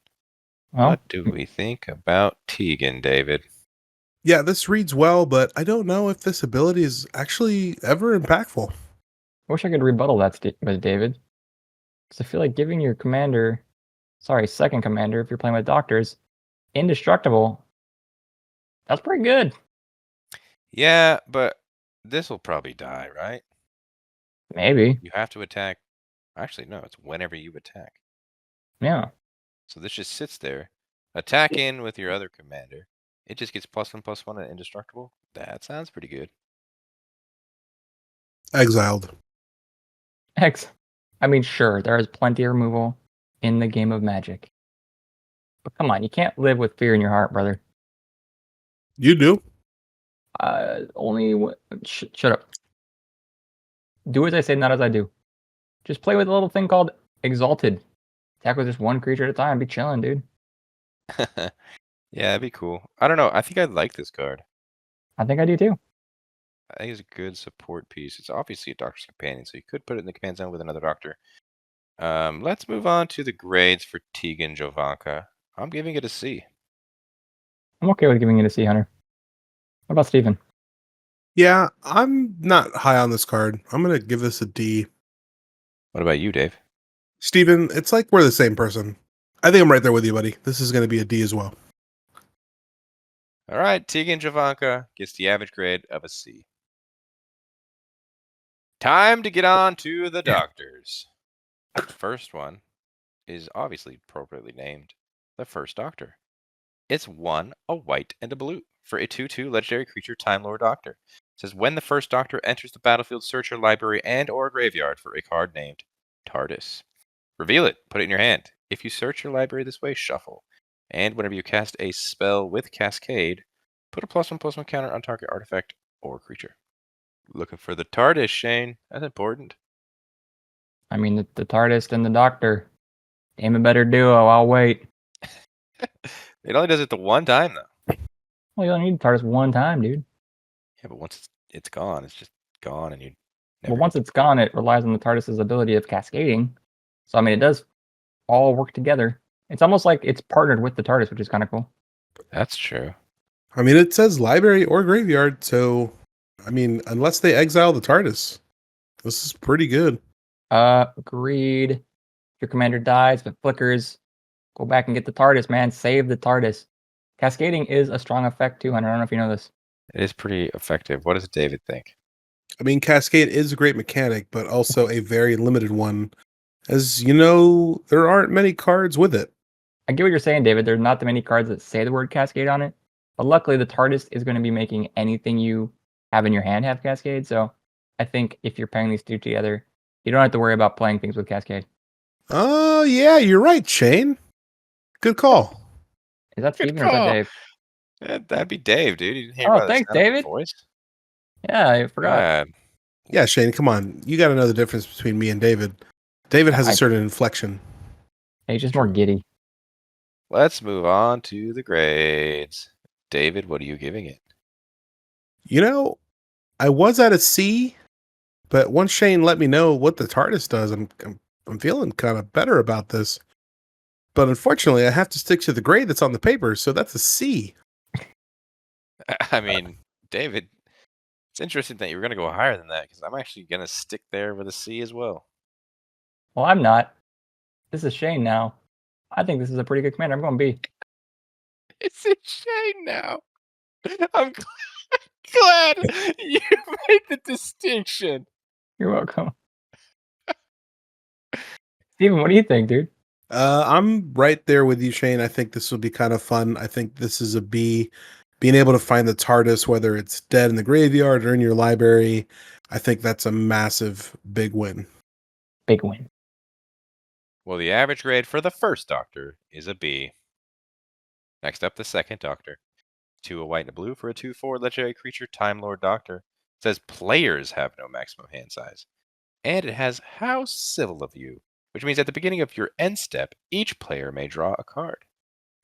Well, What do we think about Tegan, David? Yeah, this reads well, but I don't know if this ability is actually ever impactful. I wish I could rebuttal that with David, because I feel like giving your second commander, if you're playing with doctors, indestructible. That's pretty good. Yeah, but this will probably die, right? Maybe. You have to attack. Actually, no, it's whenever you attack. Yeah. So this just sits there. Attack in with your other commander. It just gets +1/+1 and indestructible. That sounds pretty good. Exiled. I mean, sure, there is plenty of removal in the game of Magic. But come on, you can't live with fear in your heart, brother. You do. Shut up. Do as I say, not as I do. Just play with a little thing called Exalted. Attack with just one creature at a time. Be chilling, dude. Yeah, that'd be cool. I don't know. I think I like this card. I think I do too. I think it's a good support piece. It's obviously a Doctor's Companion, so you could put it in the command zone with another Doctor. Let's move on to the grades for Tegan Jovanka. I'm giving it a C. I'm okay with giving it a C, Hunter. What about Steven? Yeah, I'm not high on this card. I'm going to give this a D. What about you, Dave? Steven, it's like we're the same person. I think I'm right there with you, buddy. This is going to be a D as well. All right, Tegan Jovanka gets the average grade of a C. Time to get on to the Doctors. The first one is obviously appropriately named the First Doctor. It's 1, a white, and a blue for a 2/2 legendary creature Time Lord Doctor. It says when the First Doctor enters the battlefield, search your library and or graveyard for a card named TARDIS. Reveal it, put it in your hand. If you search your library this way, shuffle. And whenever you cast a spell with Cascade, put a +1/+1 counter on target artifact or creature. Looking for the TARDIS, Shane. That's important. I mean, the TARDIS and the Doctor. Name a better duo. I'll wait. It only does it the one time, though. Well, you only need TARDIS one time, dude. Yeah, but once it's gone, it's just gone, and you. Well, once it's gone, it relies on the TARDIS's ability of cascading. So, I mean, it does all work together. It's almost like it's partnered with the TARDIS, which is kind of cool. That's true. I mean, it says library or graveyard, so I mean, unless they exile the TARDIS, this is pretty good. Agreed. If your commander dies, if it flickers, go back and get the TARDIS, man. Save the TARDIS. Cascading is a strong effect too, Hunter. I don't know if you know this. It is pretty effective. What does David think? I mean, Cascade is a great mechanic, but also a very limited one. As you know, there aren't many cards with it. I get what you're saying, David. There's not that many cards that say the word Cascade on it, but luckily the TARDIS is going to be making anything you have in your hand have Cascade. So I think if you're pairing these two together, you don't have to worry about playing things with Cascade. Oh, yeah, you're right, Shane. Good call. Is that Good Steven or is that call. Dave? That'd be Dave, dude. You didn't hear Oh, about the thanks, sound of my David. voice? Yeah, I forgot. God. Yeah, Shane, come on. You got to know the difference between me and David. David has a I- certain inflection. He's just more giddy. Let's move on to the grades. David, what are you giving it? You know, I was at a C, but once Shane let me know what the TARDIS does, I'm feeling kind of better about this. But unfortunately, I have to stick to the grade that's on the paper, so that's a C. I mean, David, it's interesting that you were going to go higher than that because I'm actually going to stick there with a C as well. Well, I'm not. This is Shane now. I think this is a pretty good commander. I'm going B. It's a shame now. I'm glad you made the distinction. You're welcome. Steven, what do you think, dude? I'm right there with you, Shane. I think this will be kind of fun. I think this is a B. Being able to find the TARDIS, whether it's dead in the graveyard or in your library, I think that's a massive, big win. Big win. Well, the average grade for the first Doctor is a B. Next up, the second Doctor. 2 a white and a blue for a 2/4 legendary creature, Time Lord Doctor. It says players have no maximum hand size. And it has How Civil of You, which means at the beginning of your end step, each player may draw a card.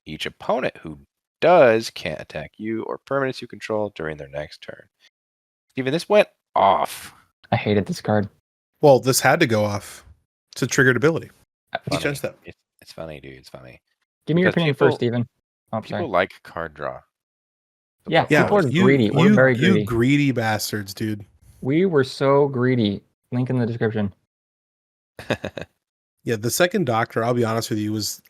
Each opponent who does can't attack you or permanents you control during their next turn. Steven, this went off. I hated this card. Well, this had to go off. It's a triggered ability. Each Funny. end step. It's funny, dude. It's funny. Give me your Because opinion people- first, Steven. Oh, I'm People sorry. like card draw. Yeah, Yeah, people are greedy. We're very greedy. You greedy bastards, dude. We were so greedy. Link in the description. Yeah, the second Doctor, I'll be honest with you, was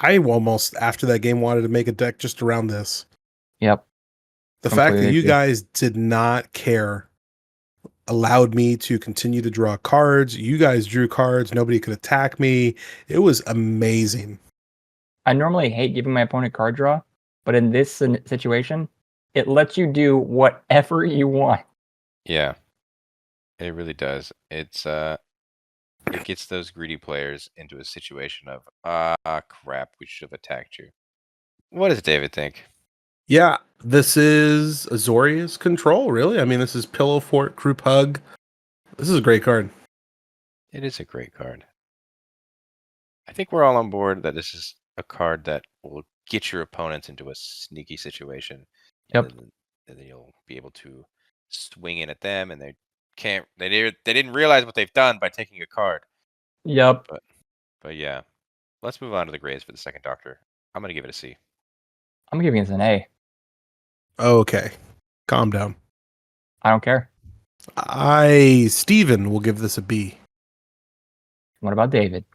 I almost after that game wanted to make a deck just around this. Yep. The fact that Completely you agree. guys did not care allowed me to continue to draw cards. You guys drew cards. Nobody could attack me. It was amazing. I normally hate giving my opponent card draw, but in this situation, it lets you do whatever you want. Yeah, it really does. It gets those greedy players into a situation of crap, we should have attacked you. What does David think? Yeah, this is Azorius Control, really. I mean, this is Pillow Fort, Group Hug. This is a great card. It is a great card. I think we're all on board that this is a card that will get your opponents into a sneaky situation. Yep. And then you'll be able to swing in at them, and they didn't realize what they've done by taking a card. Yep. But yeah, let's move on to the grades for the second Doctor. I'm gonna give it a C. I'm giving this an A. Okay, calm down. I don't care. Steven will give this a B. What about David?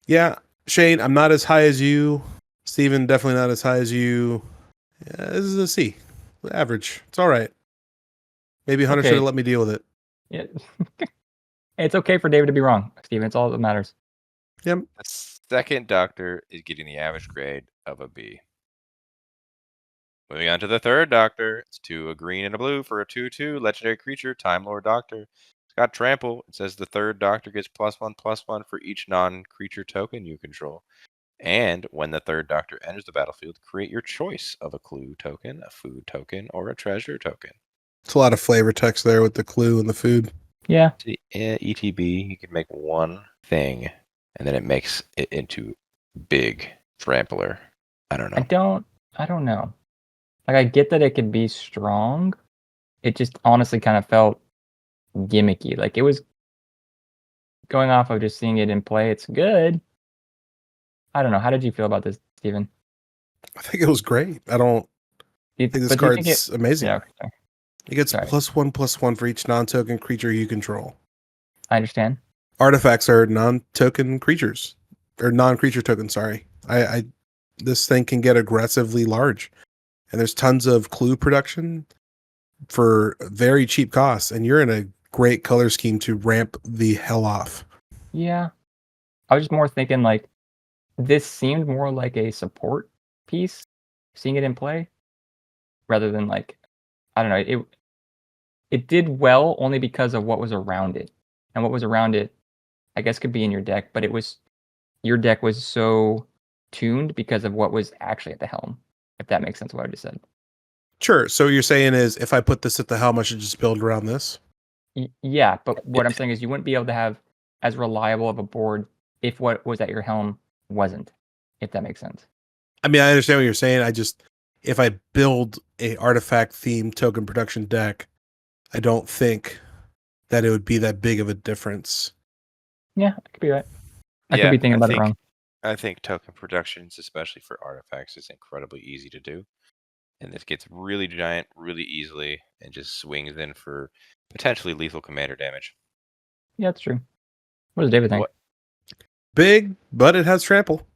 Yeah, Shane, I'm not as high as you. Steven, definitely not as high as you. Yeah, this is a C. Average. It's all right. Maybe Hunter Okay. should have let me deal with it. Yeah. It's okay for David to be wrong, Steven. It's all that matters. Yep. The second Doctor is getting the average grade of a B. Moving on to the third Doctor. It's 2 a green and a blue for a 2/2 legendary creature, Time Lord Doctor. It's got Trample. It says the third Doctor gets +1/+1 for each non-creature token you control. And when the third Doctor enters the battlefield, create your choice of a clue token, a food token, or a treasure token. It's a lot of flavor text there with the clue and the food. Yeah. To the ETB, you can make one thing, and then it makes it into big trampler. I don't know. I don't know. Like, I get that it could be strong. It just honestly kind of felt gimmicky. Like, it was going off of just seeing it in play. It's good. I don't know. How did you feel about this, Steven? I think it was great. I don't think this card's amazing. Yeah, okay, It gets sorry. +1/+1 for each non-token creature you control. I understand. Artifacts are non-token creatures. Or non-creature tokens, sorry. This thing can get aggressively large. And there's tons of clue production for very cheap costs. And you're in a great color scheme to ramp the hell off. Yeah. I was just more thinking, like, this seemed more like a support piece, seeing it in play, rather than like, I don't know, it did well only because of what was around it. And what was around it, I guess, could be in your deck, but your deck was so tuned because of what was actually at the helm, if that makes sense what I just said. Sure. So what you're saying is if I put this at the helm, I should just build around this? Yeah, but what I'm saying is you wouldn't be able to have as reliable of a board if what was at your helm wasn't, if that makes sense. I mean, I understand what you're saying. If I build a artifact themed token production deck, I don't think that it would be that big of a difference. Yeah, I could be right. I could be thinking about it wrong. I think token productions, especially for artifacts, is incredibly easy to do. And this gets really giant really easily and just swings in for potentially lethal commander damage. Yeah, that's true. What does David think? What? Big, but it has trample.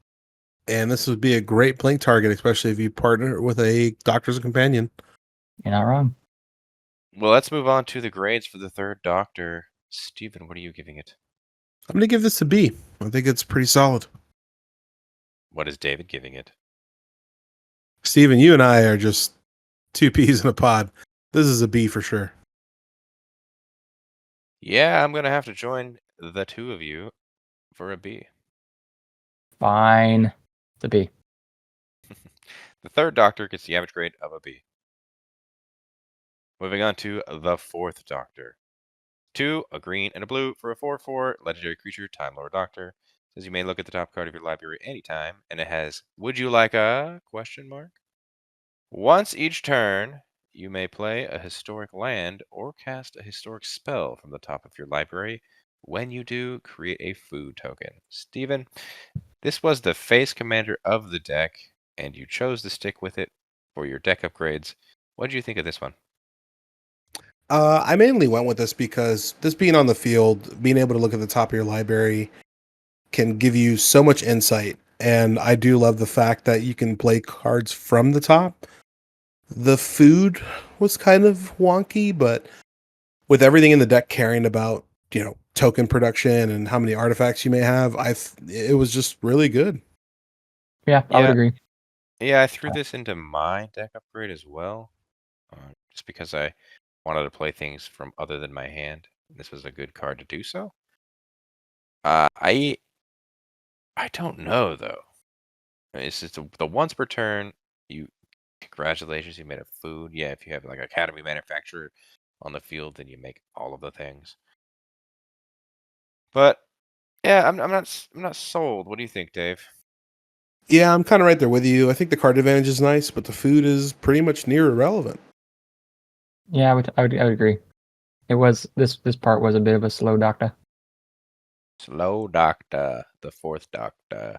And this would be a great playing target, especially if you partner with a Doctor's Companion. You're not wrong. Well, let's move on to the grades for the third Doctor. Steven, what are you giving it? I'm going to give this a B. I think it's pretty solid. What is David giving it? Steven, you and I are just two peas in a pod. This is a B for sure. Yeah, I'm going to have to join the two of you for a B. Fine. It's a B. The third Doctor gets the average grade of a B. Moving on to the fourth Doctor. 2, a green and a blue for a 4/4 legendary creature, Time Lord Doctor. Says you may look at the top card of your library anytime, and it has "Would you like a?" question mark. Once each turn, you may play a historic land or cast a historic spell from the top of your library. When you do, create a food token. Steven, this was the face commander of the deck, and you chose to stick with it for your deck upgrades. What did you think of this one? I mainly went with this because this being on the field, being able to look at the top of your library can give you so much insight. And I do love the fact that you can play cards from the top. The food was kind of wonky, but with everything in the deck caring about, token production and how many artifacts you may have, it was just really good. Yeah, I would agree. Yeah, I threw this into my deck upgrade as well, just because I wanted to play things from other than my hand. This was a good card to do so. I don't know though. It's just the once per turn. Congratulations, you made a food. Yeah, if you have like Academy Manufacturer on the field, then you make all of the things. But yeah, I'm not sold. What do you think, Dave? Yeah, I'm kind of right there with you. I think the card advantage is nice, but the food is pretty much near irrelevant. Yeah, I would agree. It was this part was a bit of a slow Doctor. Slow Doctor, the fourth Doctor.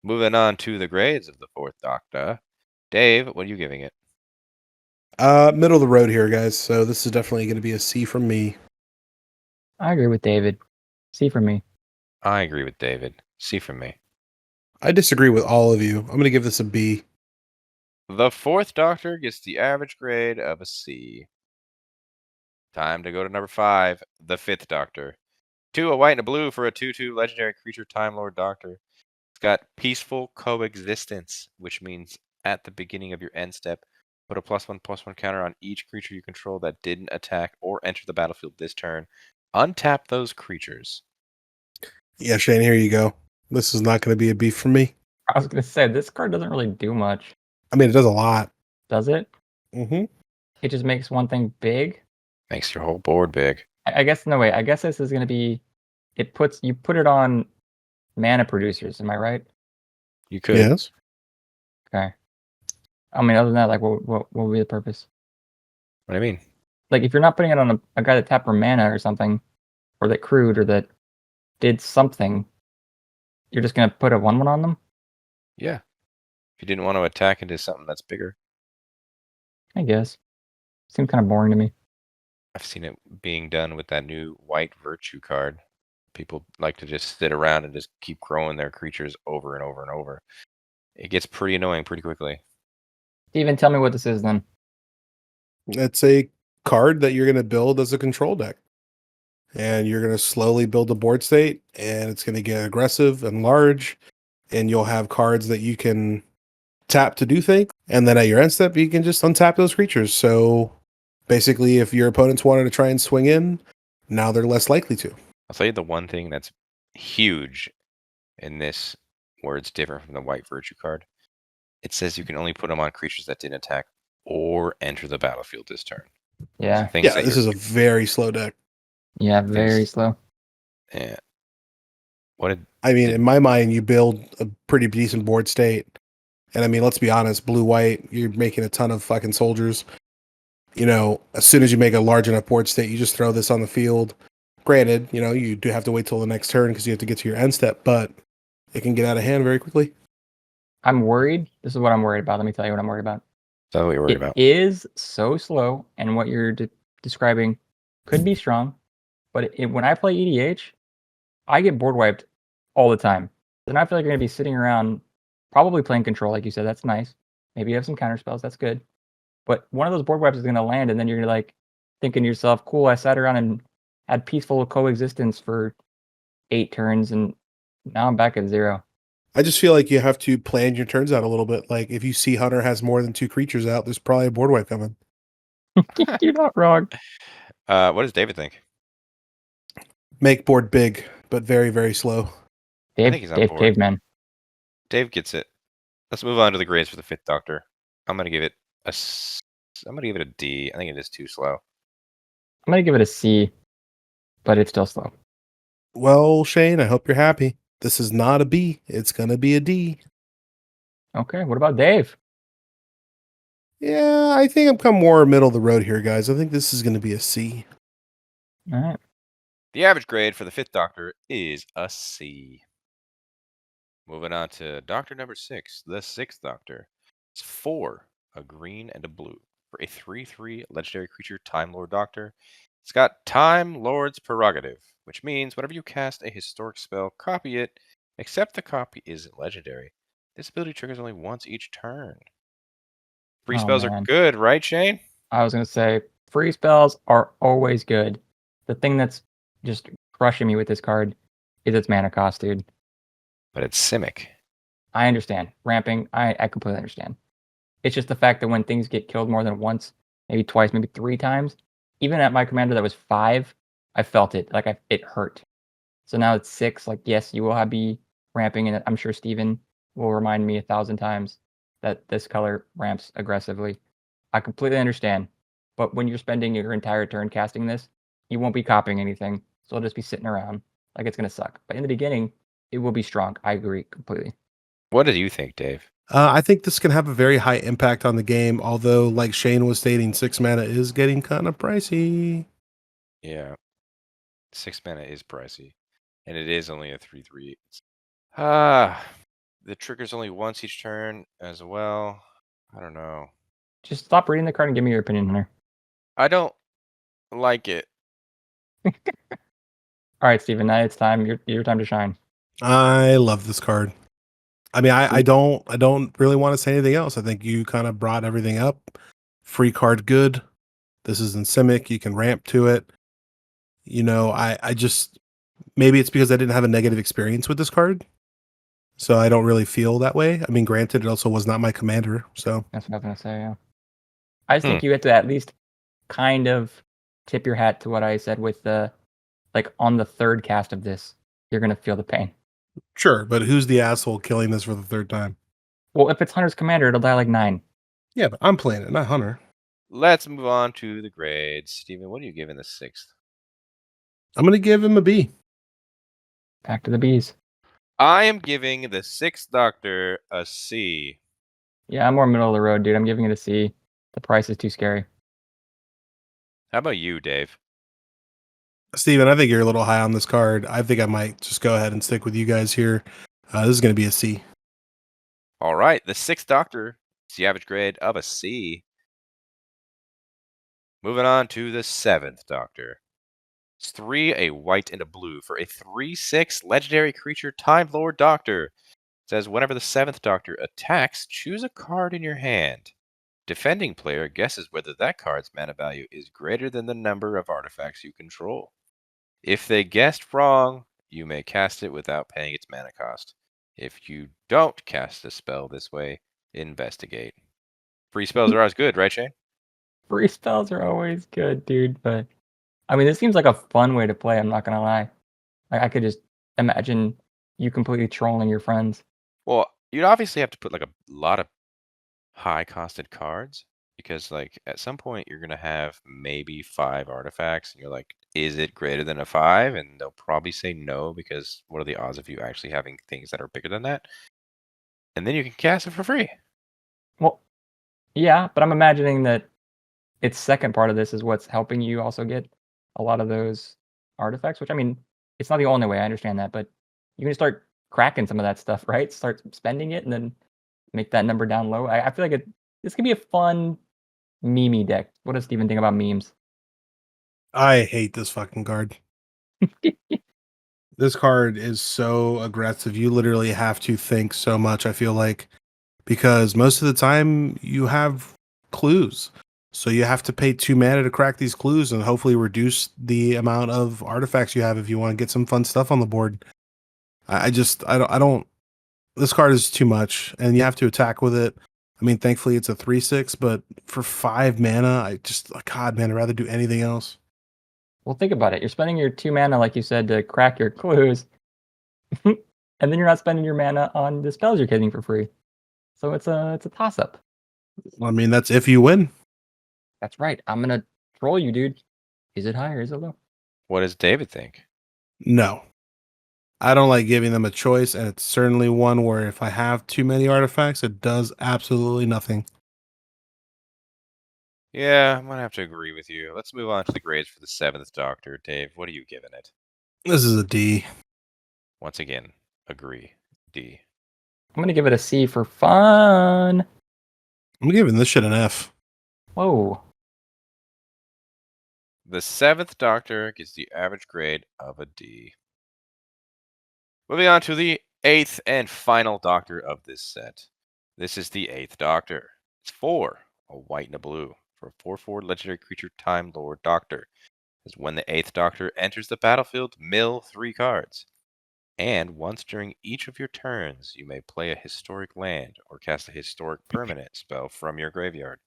Moving on to the grades of the fourth Doctor. Dave, what are you giving it? Middle of the road here, guys. So this is definitely going to be a C from me. I agree with David. C from me. I agree with David. C from me. I disagree with all of you. I'm going to give this a B. The fourth Doctor gets the average grade of a C. Time to go to number 5, the fifth Doctor. 2, a white and a blue for a 2/2 legendary creature, Time Lord Doctor. It's got peaceful coexistence, which means at the beginning of your end step, put a +1/+1 counter on each creature you control that didn't attack or enter the battlefield this turn. Untap those creatures. Yeah, Shane, here you go. This is not going to be a B for me. I was going to say, this card doesn't really do much. I mean, it does a lot. Does it? Mm-hmm. It just makes one thing big. Makes your whole board big. I guess, no, wait. I guess this is going to be, you put it on mana producers. Am I right? You could. Yes. Okay. I mean, other than that, like, what would be the purpose? What do you mean? Like, if you're not putting it on a guy that tapped for mana or something, or that crewed, or that did something, you're just going to put a 1/1 on them? Yeah. If you didn't want to attack into something that's bigger. I guess. Seems kind of boring to me. I've seen it being done with that new white virtue card. People like to just sit around and just keep growing their creatures over and over and over. It gets pretty annoying pretty quickly. Steven, tell me what this is then. It's a card that you're going to build as a control deck. And you're going to slowly build a board state, and it's going to get aggressive and large. and you'll have cards that you can tap to do things, and then at your end step, you can just untap those creatures. So basically, if your opponents wanted to try and swing in, now they're less likely to. I'll tell you the one thing that's huge in this, where it's different from the white virtue card. It says you can only put them on creatures that didn't attack or enter the battlefield this turn. Yeah. So things Yeah, that this is a very slow deck. Yeah, very slow. Yeah. What did I mean, in my mind, you build a pretty decent board state. And I mean, let's be honest, blue-white, you're making a ton of fucking soldiers. You know, as soon as you make a large enough board state, you just throw this on the field. Granted, you know, you do have to wait till the next turn because you have to get to your end step, but it can get out of hand very quickly. I'm worried. This is what I'm worried about. Let me tell you what I'm worried about. That's what you're worried It about. is so slow, and what you're describing could be strong, but when I play EDH, I get board wiped all the time. Then I feel like you're going to be sitting around probably playing control, like you said. That's nice. Maybe you have some counter spells. That's good. But one of those board wipes is going to land, and then you're like thinking to yourself, cool, I sat around and had peaceful coexistence for 8 turns, and now I'm back at 0. I just feel like you have to plan your turns out a little bit. Like if you see Hunter has more than 2 creatures out, there's probably a board wipe coming. You're not wrong. What does David think? Make board big, but very, very slow. Dave, think he's on Dave board. Caveman. Dave gets it. Let's move on to the grades for the Fifth Doctor. I'm gonna give it a D. I think it is too slow. I'm going to give it a C, but it's still slow. Well, Shane, I hope you're happy. This is not a B. It's going to be a D. Okay, what about Dave? Yeah, I think I'm come more middle of the road here, guys. I think this is going to be a C. All right. The average grade for the Fifth Doctor is a C. Moving on to Doctor number 6, the Sixth Doctor. It's 4, a green and a blue for a 3/3 legendary creature Time Lord Doctor. It's got Time Lord's Prerogative, which means whenever you cast a historic spell, copy it, except the copy isn't legendary. This ability triggers only once each turn. Free Oh, spells are man. good, right, Shane? I was going to say, free spells are always good. The thing that's just crushing me with this card is its mana cost, dude. But it's Simic. I understand. Ramping, I completely understand. It's just the fact that when things get killed more than once, maybe twice, maybe 3 times, even at my commander that was 5, I felt it. Like, it hurt. So now it's 6. Like, yes, you will be ramping, and I'm sure Steven will remind me 1,000 times that this color ramps aggressively. I completely understand. But when you're spending your entire turn casting this, you won't be copying anything. So it'll just be sitting around. Like, it's going to suck. But in the beginning, it will be strong. I agree completely. What do you think, Dave? I think this can have a very high impact on the game, although, like Shane was stating, 6 mana is getting kind of pricey. Yeah. 6 mana is pricey. And it is only a 3/3. The trigger's only once each turn as well. I don't know. Just stop reading the card and give me your opinion, Hunter. I don't like it. All right, Steven, now it's time. Your time to shine. I love this card. I mean, I don't really want to say anything else. I think you kind of brought everything up. Free card good. This is in Simic. You can ramp to it. You know, I just, maybe it's because I didn't have a negative experience with this card. So I don't really feel that way. I mean, granted, it also was not my commander. So That's what I was going to say, yeah. I just think you have to at least kind of tip your hat to what I said with the, like, on the 3rd cast of this, you're going to feel the pain. sure, but who's the asshole killing this for the 3rd time? Well, if it's Hunter's commander, it'll die like 9. Yeah, but I'm playing it, not Hunter. Let's move on to the grades. Steven, what are you giving the 6th? I'm going to give him a B. Back to the B's. I am giving the 6th Doctor a C. Yeah, I'm more middle of the road, dude. I'm giving it a C. The price is too scary. How about you, Dave? Steven, I think you're a little high on this card. I think I might just go ahead and stick with you guys here. This is going to be a C. All right, the 6th Doctor is the average grade of a C. Moving on to the 7th Doctor. It's 3, a white and a blue for a 3/6 legendary creature Time Lord Doctor. It says whenever the 7th Doctor attacks, choose a card in your hand. Defending player guesses whether that card's mana value is greater than the number of artifacts you control. If they guessed wrong, you may cast it without paying its mana cost. If you don't cast a spell this way, investigate. Free spells are always good, right, Shane? Free spells are always good, dude. But I mean, this seems like a fun way to play. I'm not gonna lie. I could just imagine you completely trolling your friends. Well, you'd obviously have to put like a lot of high-costed cards because, like, at some point you're gonna have maybe 5 artifacts, and you're like, is it greater than a 5? And they'll probably say no because what are the odds of you actually having things that are bigger than that? And then you can cast it for free. Well, yeah, but I'm imagining that its second part of this is what's helping you also get a lot of those artifacts. Which I mean, it's not the only way. I understand that, but you can start cracking some of that stuff, right? Start spending it, and then make that number down low. I feel like this could be a fun meme deck. What does Steven think about memes? I hate this fucking card. This card is so aggressive. You literally have to think so much, I feel like, because most of the time you have clues. So you have to pay 2 mana to crack these clues and hopefully reduce the amount of artifacts you have if you want to get some fun stuff on the board. I don't this card is too much and you have to attack with it. I mean, thankfully it's a 3/6, but for 5 mana, God, man, I'd rather do anything else. Well, think about it. You're spending your 2 mana, like you said, to crack your clues, and then you're not spending your mana on the spells you're getting for free. So it's a toss up. I mean, that's if you win. That's right. I'm gonna troll you, dude. Is it high or is it low? What does David think? No. I don't like giving them a choice, and it's certainly one where if I have too many artifacts, it does absolutely nothing. Yeah, I'm gonna have to agree with you. Let's move on to the grades for the 7th Doctor. Dave, what are you giving it? This is a D. Once again, agree. D. I'm gonna give it a C for fun. I'm giving this shit an F. Whoa. The 7th Doctor gets the average grade of a D. Moving on to the 8th and final Doctor of this set. This is the 8th Doctor. It's 4, a white and a blue, for a 4/4 legendary creature Time Lord Doctor. As when the 8th Doctor enters the battlefield, mill 3 cards. And once during each of your turns, you may play a historic land or cast a historic permanent spell from your graveyard.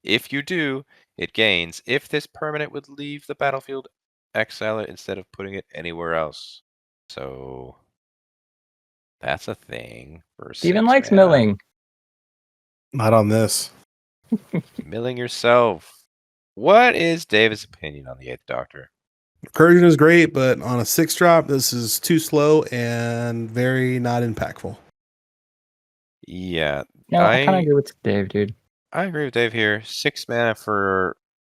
If you do, it gains. If this permanent would leave the battlefield, exile it instead of putting it anywhere else. So that's a thing for Steven 6 likes mana. milling. Not on this. Milling yourself. What is David's opinion on the 8th Doctor? Recursion is great, but on a 6-drop, this is too slow and very not impactful. Yeah, No, I kind of agree with Dave, dude. I agree with Dave here. 6 mana for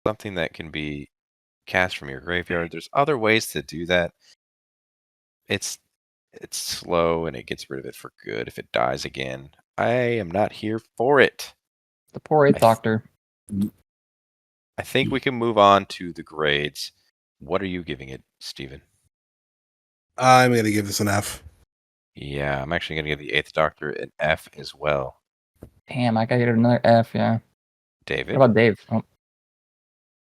something that can be cast from your graveyard. There's other ways to do that. It's slow and it gets rid of it for good if it dies again. I am not here for it. The poor 8th Doctor. I think we can move on to the grades. What are you giving it, Steven? I'm going to give this an F. Yeah, I'm actually going to give the 8th Doctor an F as well. Damn, I gotta get another F, yeah. David? What about Dave? Oh.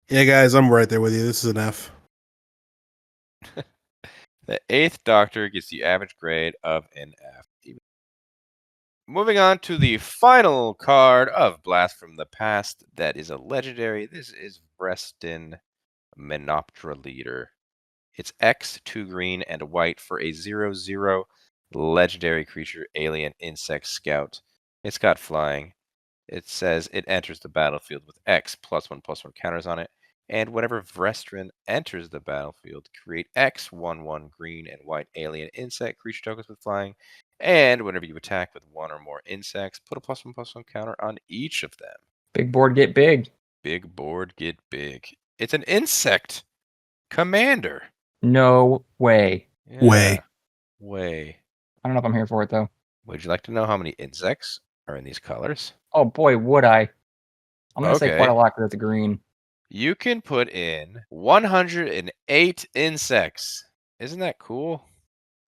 Yeah, guys, I'm right there with you. This is an F. The 8th Doctor gets the average grade of an F. Moving on to the final card of Blast from the Past that is a legendary. This is Vrestin, Menoptra Leader. It's X, 2 green, and a white for a 0/0 legendary creature, alien insect scout. It's got flying. It says it enters the battlefield with X +1/+1 counters on it. And whenever Vrestin enters the battlefield, create X 1/1 green and white alien insect creature tokens with flying. And whenever you attack with 1 or more insects, put a +1/+1 counter on each of them. Big board get big. Big board get big. It's an insect commander. No way. Yeah, way. I don't know if I'm here for it though. Would you like to know how many insects are in these colors? Oh boy, would I. I'm gonna say quite a Okay. lot because it's a green. You can put in 108 insects. Isn't that cool?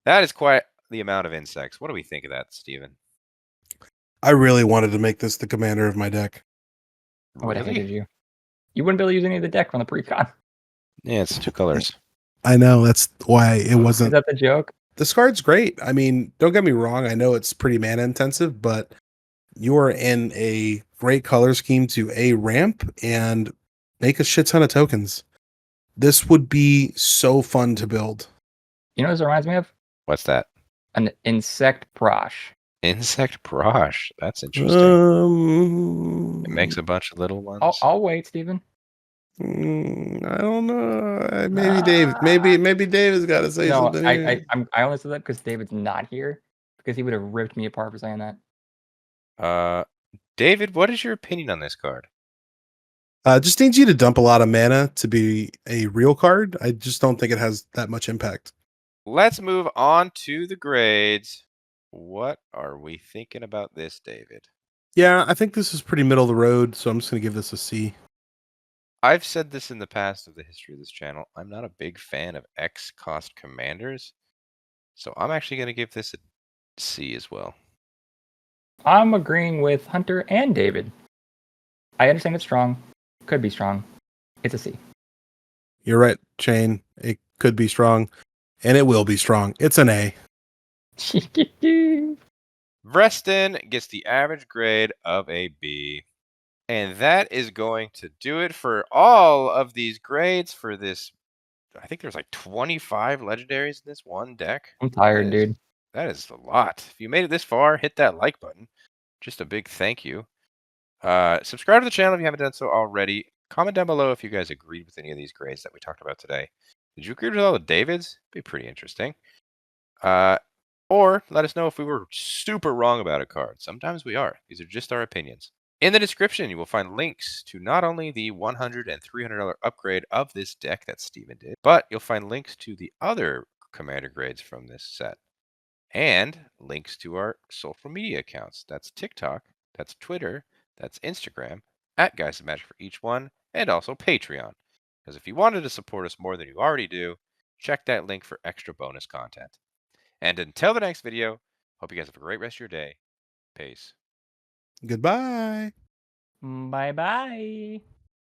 That is quite the amount of insects. What do we think of that, Steven? I really wanted to make this the commander of my deck. I would have hated you. You wouldn't be able to use any of the deck from the pre-con. Yeah, it's 2 colors. I know. That's why it Is wasn't. that the joke? This card's great. I mean, don't get me wrong. I know it's pretty mana intensive, but you are in a great color scheme to ramp and make a shit ton of tokens. This would be so fun to build. You know what this reminds me of? What's that? An insect prosh. Insect brush. That's interesting. It makes a bunch of little ones. I'll wait, Steven. I don't know. Maybe Dave. Maybe David's got to say No, something. I only said that because David's not here, because he would have ripped me apart for saying that. David, what is your opinion on this card? Just needs you to dump a lot of mana to be a real card. I just don't think it has that much impact. Let's move on to the grades. What are we thinking about this, David? Yeah, I think this is pretty middle of the road, so I'm just going to give this a C. I've said this in the past of the history of this channel. I'm not a big fan of X cost commanders, so I'm actually going to give this a C as well. I'm agreeing with Hunter and David. I understand it's strong. Could be strong. It's a C. You're right, Shane. It could be strong, and it will be strong. It's an A. Vrestin gets the average grade of a B. And that is going to do it for all of these grades for this. I think there's like 25 legendaries in this one deck. I'm tired, dude. That is a lot. If you made it this far, hit that like button. Just a big thank you. Subscribe to the channel if you haven't done so already. Comment down below if you guys agreed with any of these grades that we talked about today. Did you agree with all of David's? Be pretty interesting. Or let us know if we were super wrong about a card. Sometimes we are. These are just our opinions. In the description, you will find links to not only the $100 and $300 upgrade of this deck that Steven did, but you'll find links to the other commander grades from this set. And links to our social media accounts. That's TikTok, that's Twitter, that's Instagram, at Guys of Magic for each one, and also Patreon. Because if you wanted to support us more than you already do, check that link for extra bonus content. And until the next video, hope you guys have a great rest of your day. Peace. Goodbye. Bye-bye.